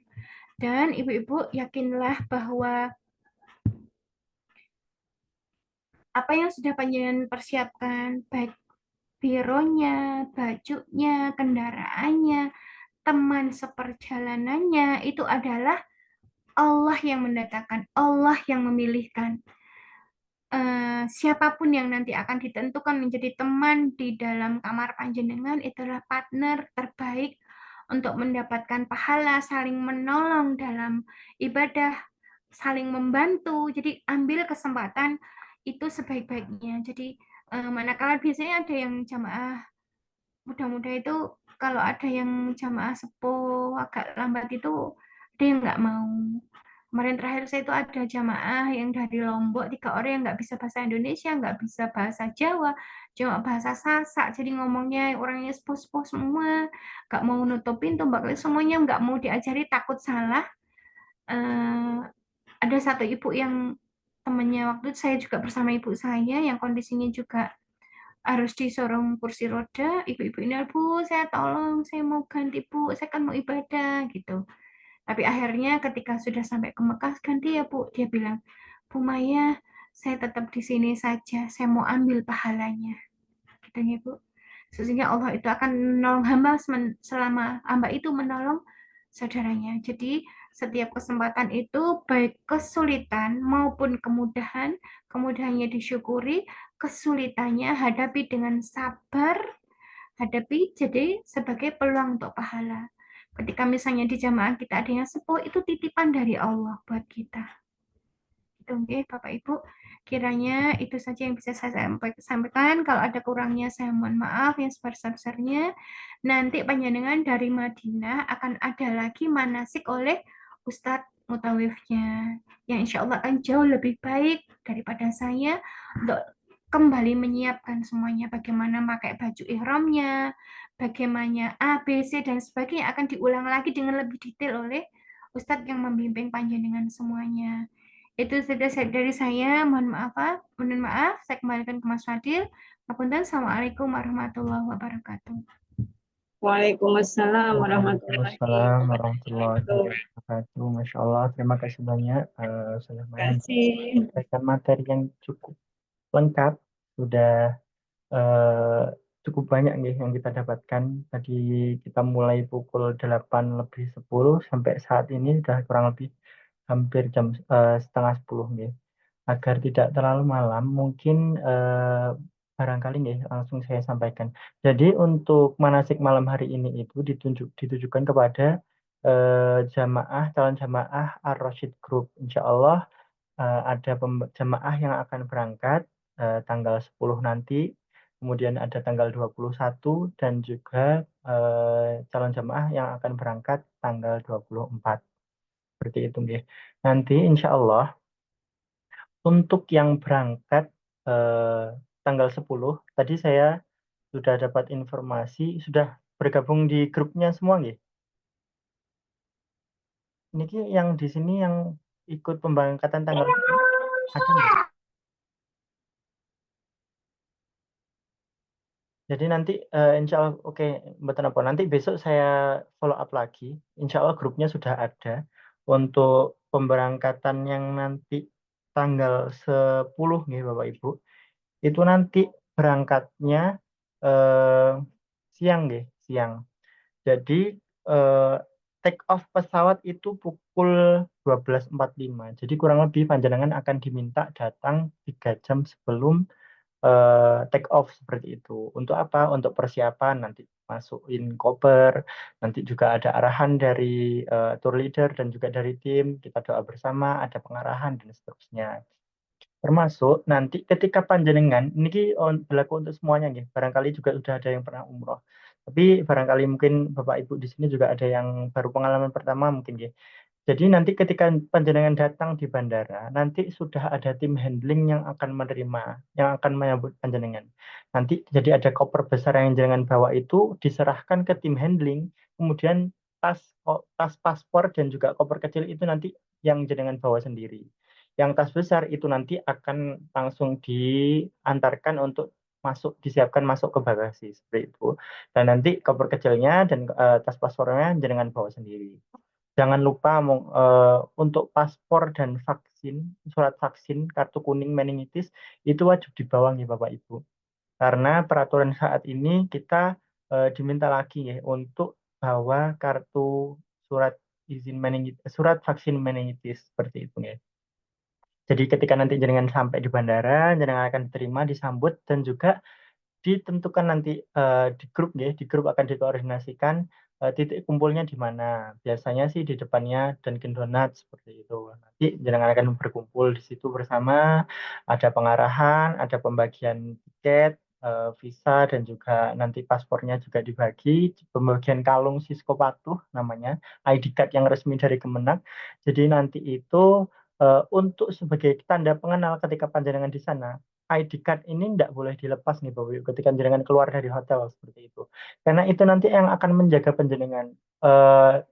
Dan ibu-ibu yakinlah bahwa apa yang sudah panjenengan persiapkan, baik bironya, bajunya, kendaraannya, teman seperjalanannya, itu adalah Allah yang mendatangkan, Allah yang memilihkan. Siapapun yang nanti akan ditentukan menjadi teman di dalam kamar panjenengan, itulah partner terbaik untuk mendapatkan pahala, saling menolong dalam ibadah, saling membantu. Jadi ambil kesempatan itu sebaik-baiknya. Jadi manakala biasanya ada yang jamaah muda-muda itu, kalau ada yang jamaah sepuh agak lambat itu ada yang nggak mau. Kemarin terakhir saya itu ada jamaah yang dari Lombok, 3 orang yang nggak bisa bahasa Indonesia, nggak bisa bahasa Jawa, cuma bahasa Sasak. Jadi ngomongnya orangnya sepuh-sepuh semua, nggak mau nutup pintu, semuanya nggak mau diajari, takut salah. Ada satu ibu yang temannya waktu itu saya juga bersama ibu saya yang kondisinya juga harus disorong kursi roda, ibu-ibu ini, Bu, saya tolong, saya mau ganti, Bu, saya kan mau ibadah, gitu. Tapi akhirnya ketika sudah sampai ke Mekah, ganti ya, Bu. Dia bilang, Bu Maya, saya tetap di sini saja, saya mau ambil pahalanya. Gitu ya, Bu. Sehingga Allah itu akan menolong hamba selama hamba itu menolong saudaranya. Jadi setiap kesempatan itu baik kesulitan maupun kemudahan, kemudahannya disyukuri, kesulitannya hadapi dengan sabar, hadapi jadi sebagai peluang untuk pahala. Ketika misalnya di jamaah kita ada yang sepuh, itu titipan dari Allah buat kita. Itu nggih, Bapak Ibu. Kiranya itu saja yang bisa saya sampaikan. Kalau ada kurangnya saya mohon maaf yang sebesar-besarnya. Nanti panjenengan dari Madinah akan ada lagi manasik oleh Ustadz Mutawifnya, yang insya Allah akan jauh lebih baik daripada saya untuk kembali menyiapkan semuanya, bagaimana pakai baju ihramnya, bagaimana A, B, C, dan sebagainya akan diulang lagi dengan lebih detail oleh Ustadz yang membimbing panjenengan semuanya. Itu sudah dari saya. Mohon maaf. Saya kembalikan ke Mas Fadil. Ngapunten. Assalamualaikum warahmatullahi wabarakatuh. Waalaikumsalam warahmatullahi Waalaikumsalam warahmatullahi wabarakatuh. wabarakatuh. Masya Allah, terima kasih banyak sudah Terima kasih. menyampaikan materi yang cukup lengkap, sudah cukup banyak nih yang kita dapatkan. Tadi kita mulai pukul 8:50 sampai saat ini sudah kurang lebih hampir jam setengah 10 nih. Agar tidak terlalu malam, mungkin barangkali nih langsung saya sampaikan. Jadi untuk manasik malam hari ini itu ditujukan kepada calon jamaah Ar-Rasyid Group. Insya Allah ada jamaah yang akan berangkat tanggal 10 nanti, kemudian ada tanggal 21 dan juga calon jamaah yang akan berangkat tanggal 24. Seperti itu nggih. Nanti insya Allah untuk yang berangkat tanggal 10, tadi saya sudah dapat informasi, sudah bergabung di grupnya semua nggih? Niki yang di sini yang ikut pemberangkatan tanggal 10 ada nggih? Jadi nanti insya Allah oke, mboten napa. Nanti besok saya follow up lagi. Insya Allah grupnya sudah ada untuk pemberangkatan yang nanti tanggal 10 nih Bapak Ibu. Itu nanti berangkatnya siang nggih, siang. Jadi take off pesawat itu pukul 12.45. Jadi kurang lebih panjenengan akan diminta datang 3 jam sebelum take off seperti itu. Untuk apa? Untuk persiapan nanti masukin koper, nanti juga ada arahan dari tour leader dan juga dari tim, kita doa bersama, ada pengarahan dan seterusnya. Termasuk nanti ketika panjenengan, ini berlaku untuk semuanya nih, barangkali juga sudah ada yang pernah umroh. Tapi barangkali mungkin Bapak Ibu di sini juga ada yang baru pengalaman pertama mungkin ya. Jadi nanti ketika panjenengan datang di bandara, nanti sudah ada tim handling yang akan menerima, yang akan menyambut panjenengan. Nanti jadi ada koper besar yang jenengan bawa itu diserahkan ke tim handling, kemudian tas paspor dan juga koper kecil itu nanti yang jenengan bawa sendiri. Yang tas besar itu nanti akan langsung diantarkan untuk disiapkan masuk ke bagasi seperti itu. Dan nanti koper kecilnya dan tas paspornya jenengan bawa sendiri. Jangan lupa untuk paspor dan vaksin, surat vaksin, kartu kuning meningitis itu wajib dibawa nih Bapak Ibu. Karena peraturan saat ini kita diminta lagi ya untuk bawa kartu surat izin meningitis, surat vaksin meningitis seperti itu ya. Jadi ketika nanti jenengan sampai di bandara, jenengan akan diterima, disambut dan juga ditentukan nanti di grup ya, di grup akan dikoordinasikan titik kumpulnya di mana. Biasanya sih di depannya Dunkin Donuts seperti itu. Nanti jenengan akan berkumpul di situ bersama, ada pengarahan, ada pembagian tiket, visa dan juga nanti paspornya juga dibagi, pembagian kalung Sisko Patuh namanya, ID card yang resmi dari Kemenak. Jadi nanti itu untuk sebagai tanda pengenal ketika panjenengan di sana, ID card ini tidak boleh dilepas nih Bapak Ibu ketika jenengan keluar dari hotel seperti itu. Karena itu nanti yang akan menjaga panjenengan.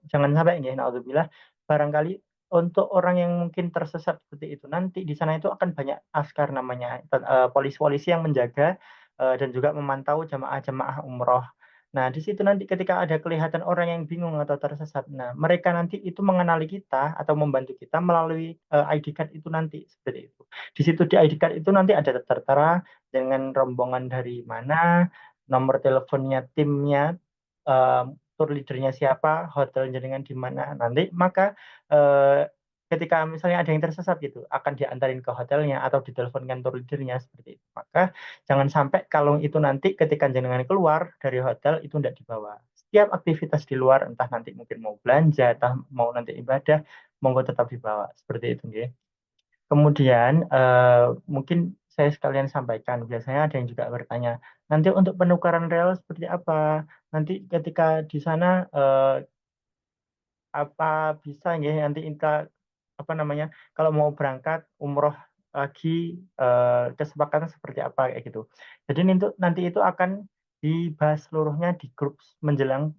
Jangan sampai nggih naudzubillah barangkali untuk orang yang mungkin tersesat seperti itu nanti di sana itu akan banyak askar namanya polisi-polisi yang menjaga dan juga memantau jamaah-jamaah umroh. Nah, di situ nanti ketika ada kelihatan orang yang bingung atau tersesat, nah mereka nanti itu mengenali kita atau membantu kita melalui ID card itu nanti seperti itu. Di situ di ID card itu nanti ada tertera dengan rombongan dari mana, nomor teleponnya timnya, tour leadernya siapa, hotel jenengan di mana. Nanti maka ketika misalnya ada yang tersesat gitu, akan diantarin ke hotelnya atau diteleponkan tour leadernya seperti itu. Maka jangan sampai kalung itu nanti ketika jenengan keluar dari hotel itu tidak dibawa. Setiap aktivitas di luar, entah nanti mungkin mau belanja, entah mau nanti ibadah, monggo tetap dibawa. Seperti itu, nggih. Kemudian mungkin saya sekalian sampaikan, biasanya ada yang juga bertanya, nanti untuk penukaran real seperti apa? Nanti ketika di sana apa bisa nggih nanti kita apa namanya, kalau mau berangkat umroh lagi kesepakatan seperti apa kayak gitu. Jadi nanti itu akan dibahas seluruhnya di grup menjelang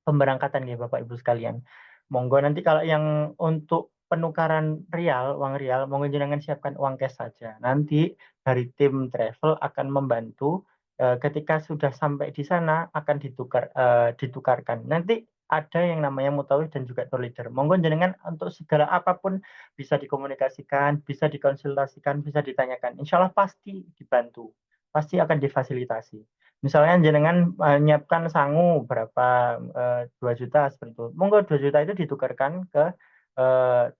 pemberangkatan ya Bapak Ibu sekalian. Monggo nanti kalau yang untuk penukaran real, uang real, monggo jenengan siapkan uang cash saja. Nanti dari tim travel akan membantu ketika sudah sampai di sana akan ditukarkan. Nanti ada yang namanya mutawif dan juga tour leader. Monggo jenengan untuk segala apapun bisa dikomunikasikan, bisa dikonsultasikan, bisa ditanyakan. Insya Allah pasti dibantu, pasti akan difasilitasi. Misalnya jenengan menyiapkan sangu berapa 2 juta seperti itu. Monggo 2 juta itu ditukarkan ke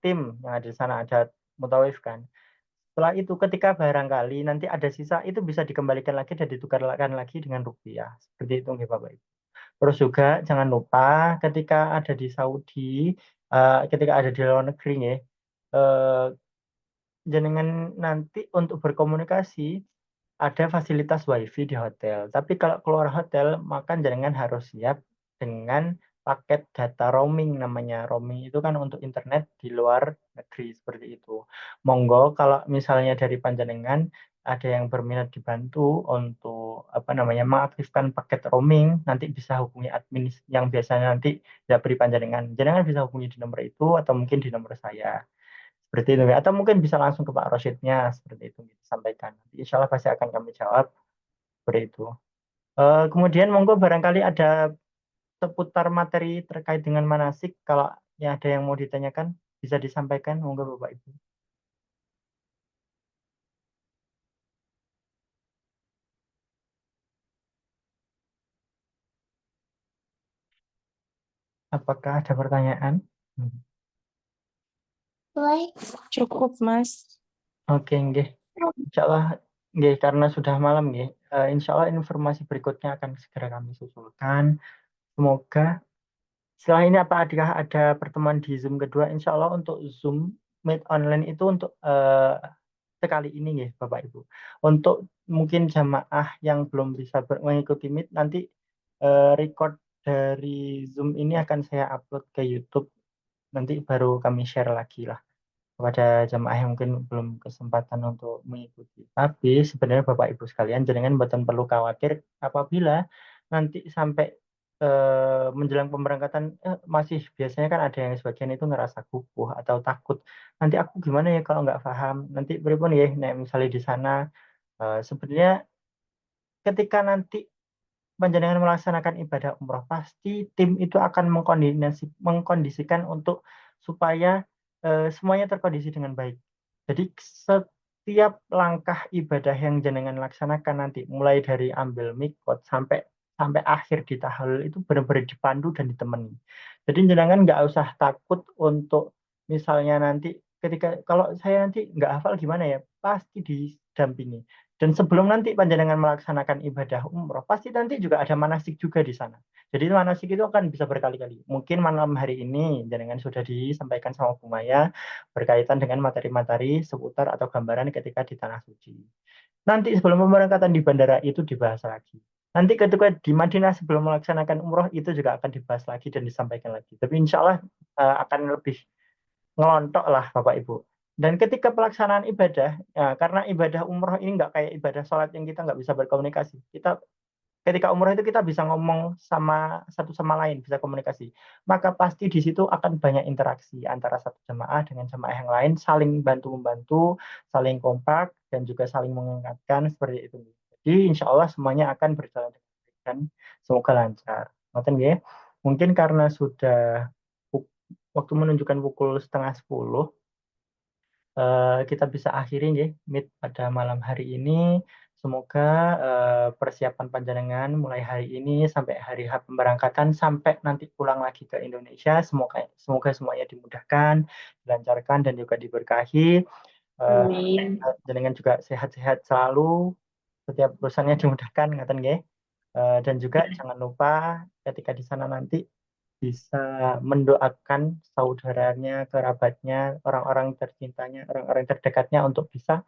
tim yang ada di sana, ada mutawif kan. Setelah itu ketika barangkali nanti ada sisa itu bisa dikembalikan lagi dan ditukarkan lagi dengan rupiah. Seperti itu nggih Bapak Ibu. Terus juga jangan lupa ketika ada di Saudi, ketika ada di luar negeri nggih, eh, jenengan nanti untuk berkomunikasi ada fasilitas WiFi di hotel. Tapi kalau keluar hotel, maka jangan harus siap dengan paket data roaming namanya. Roaming itu kan untuk internet di luar negeri seperti itu. Monggo kalau misalnya dari panjenengan ada yang berminat dibantu untuk apa namanya mengaktifkan paket roaming, nanti bisa hubungi admin yang biasanya nanti ya beri panjenengan. Jangan bisa hubungi di nomor itu atau mungkin di nomor saya. Seperti itu ya. Atau mungkin bisa langsung ke Pak Rosyidnya seperti itu disampaikan. Insya Allah pasti akan kami jawab seperti itu. Kemudian monggo barangkali ada seputar materi terkait dengan manasik. Kalau ya ada yang mau ditanyakan bisa disampaikan monggo Bapak Ibu. Apakah ada pertanyaan? Cukup, Mas. Oke, nggih. Insya Allah, nggih, karena sudah malam, nggih. Insya Allah informasi berikutnya akan segera kami susulkan. Semoga setelah ini apakah ada pertemuan di Zoom kedua? Insya Allah untuk Zoom Meet online itu untuk sekali ini ya Bapak Ibu. Untuk mungkin jamaah yang belum bisa mengikuti Meet, nanti record dari Zoom ini akan saya upload ke YouTube. Nanti baru kami share lagi lah kepada jamaah yang mungkin belum kesempatan untuk mengikuti. Tapi sebenarnya Bapak Ibu sekalian, jangan buatan perlu khawatir apabila nanti sampai menjelang pemberangkatan masih biasanya kan ada yang sebagian itu ngerasa gugup atau takut. Nanti aku gimana ya kalau nggak paham? Nanti beripun ya, nah, misalnya di sana sebenarnya ketika nanti panjenengan melaksanakan ibadah umroh, pasti tim itu akan mengkondisikan untuk supaya semuanya terkondisi dengan baik. Jadi setiap langkah ibadah yang jenengan laksanakan nanti, mulai dari ambil mikot sampai sampai akhir di tahalul itu benar-benar dipandu dan ditemani. Jadi jenengan nggak usah takut untuk misalnya nanti ketika kalau saya nanti nggak hafal gimana ya, pasti didampingi. Dan sebelum nanti panjenengan melaksanakan ibadah umroh, pasti nanti juga ada manasik juga di sana. Jadi manasik itu akan bisa berkali-kali. Mungkin malam hari ini jenengan sudah disampaikan sama Bu Maya berkaitan dengan materi-materi seputar atau gambaran ketika di Tanah Suci. Nanti sebelum pemberangkatan di bandara itu dibahas lagi. Nanti ketika di Madinah sebelum melaksanakan umroh itu juga akan dibahas lagi dan disampaikan lagi. Tapi insya Allah akan lebih ngelontok lah Bapak Ibu. Dan ketika pelaksanaan ibadah, ya, karena ibadah umroh ini nggak kayak ibadah sholat yang kita nggak bisa berkomunikasi. Kita ketika umroh itu kita bisa ngomong sama satu sama lain, bisa komunikasi. Maka pasti di situ akan banyak interaksi antara satu jemaah dengan jemaah yang lain, saling bantu-membantu, saling kompak, dan juga saling mengingatkan seperti itu. Jadi insya Allah semuanya akan berjalan dengan baik dan semoga lancar. Ngoten nggih. Mungkin karena sudah waktu menunjukkan pukul 9:30, kita bisa akhiri nggih meet pada malam hari ini. Semoga persiapan panjenengan mulai hari ini sampai hari H pemberangkatan sampai nanti pulang lagi ke Indonesia, semoga semuanya dimudahkan, dilancarkan dan juga diberkahi. Amin. Jenengan juga sehat-sehat selalu, setiap urusannya dimudahkan, ngaten nggih. Dan juga jangan lupa ketika di sana nanti bisa mendoakan saudaranya, kerabatnya, orang-orang tercintanya, orang-orang terdekatnya untuk bisa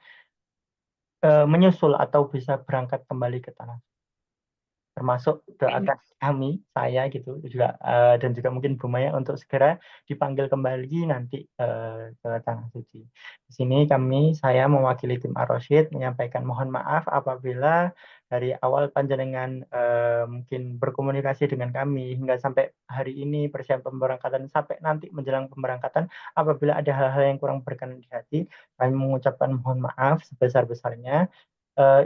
menyusul atau bisa berangkat kembali ke tanah. Termasuk doakan kami, saya gitu juga, dan juga mungkin Bu Maya untuk segera dipanggil kembali nanti ke Tanah Suci. Di sini saya mewakili tim Ar-Rasyid menyampaikan mohon maaf apabila dari awal panjenengan mungkin berkomunikasi dengan kami hingga sampai hari ini persiapan pemberangkatan sampai nanti menjelang pemberangkatan, apabila ada hal-hal yang kurang berkenan di hati, kami mengucapkan mohon maaf sebesar-besarnya.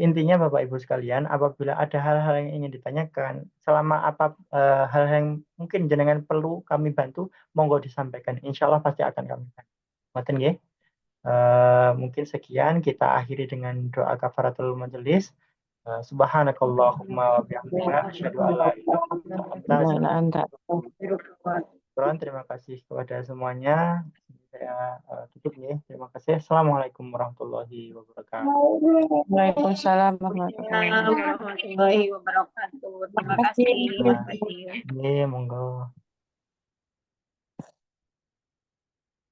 Intinya Bapak Ibu sekalian, apabila ada hal-hal yang ingin ditanyakan, selama hal yang mungkin jenengan perlu kami bantu, monggo disampaikan. Insya Allah pasti akan kami bantu. Ngoten nggih. Mungkin sekian, kita akhiri dengan doa kafaratul majelis. Subhanakallahumma wa bihamdika asyhadu an la ilaha illa anta astaghfiruka. Terima kasih kepada semuanya. Saya tutup nih. Terima kasih. Assalamualaikum warahmatullahi wabarakatuh. Waalaikumsalam warahmatullahi wabarakatuh. warahmatullahi wabarakatuh. Terima Terima kasih. kasih. Nah, ini monggo.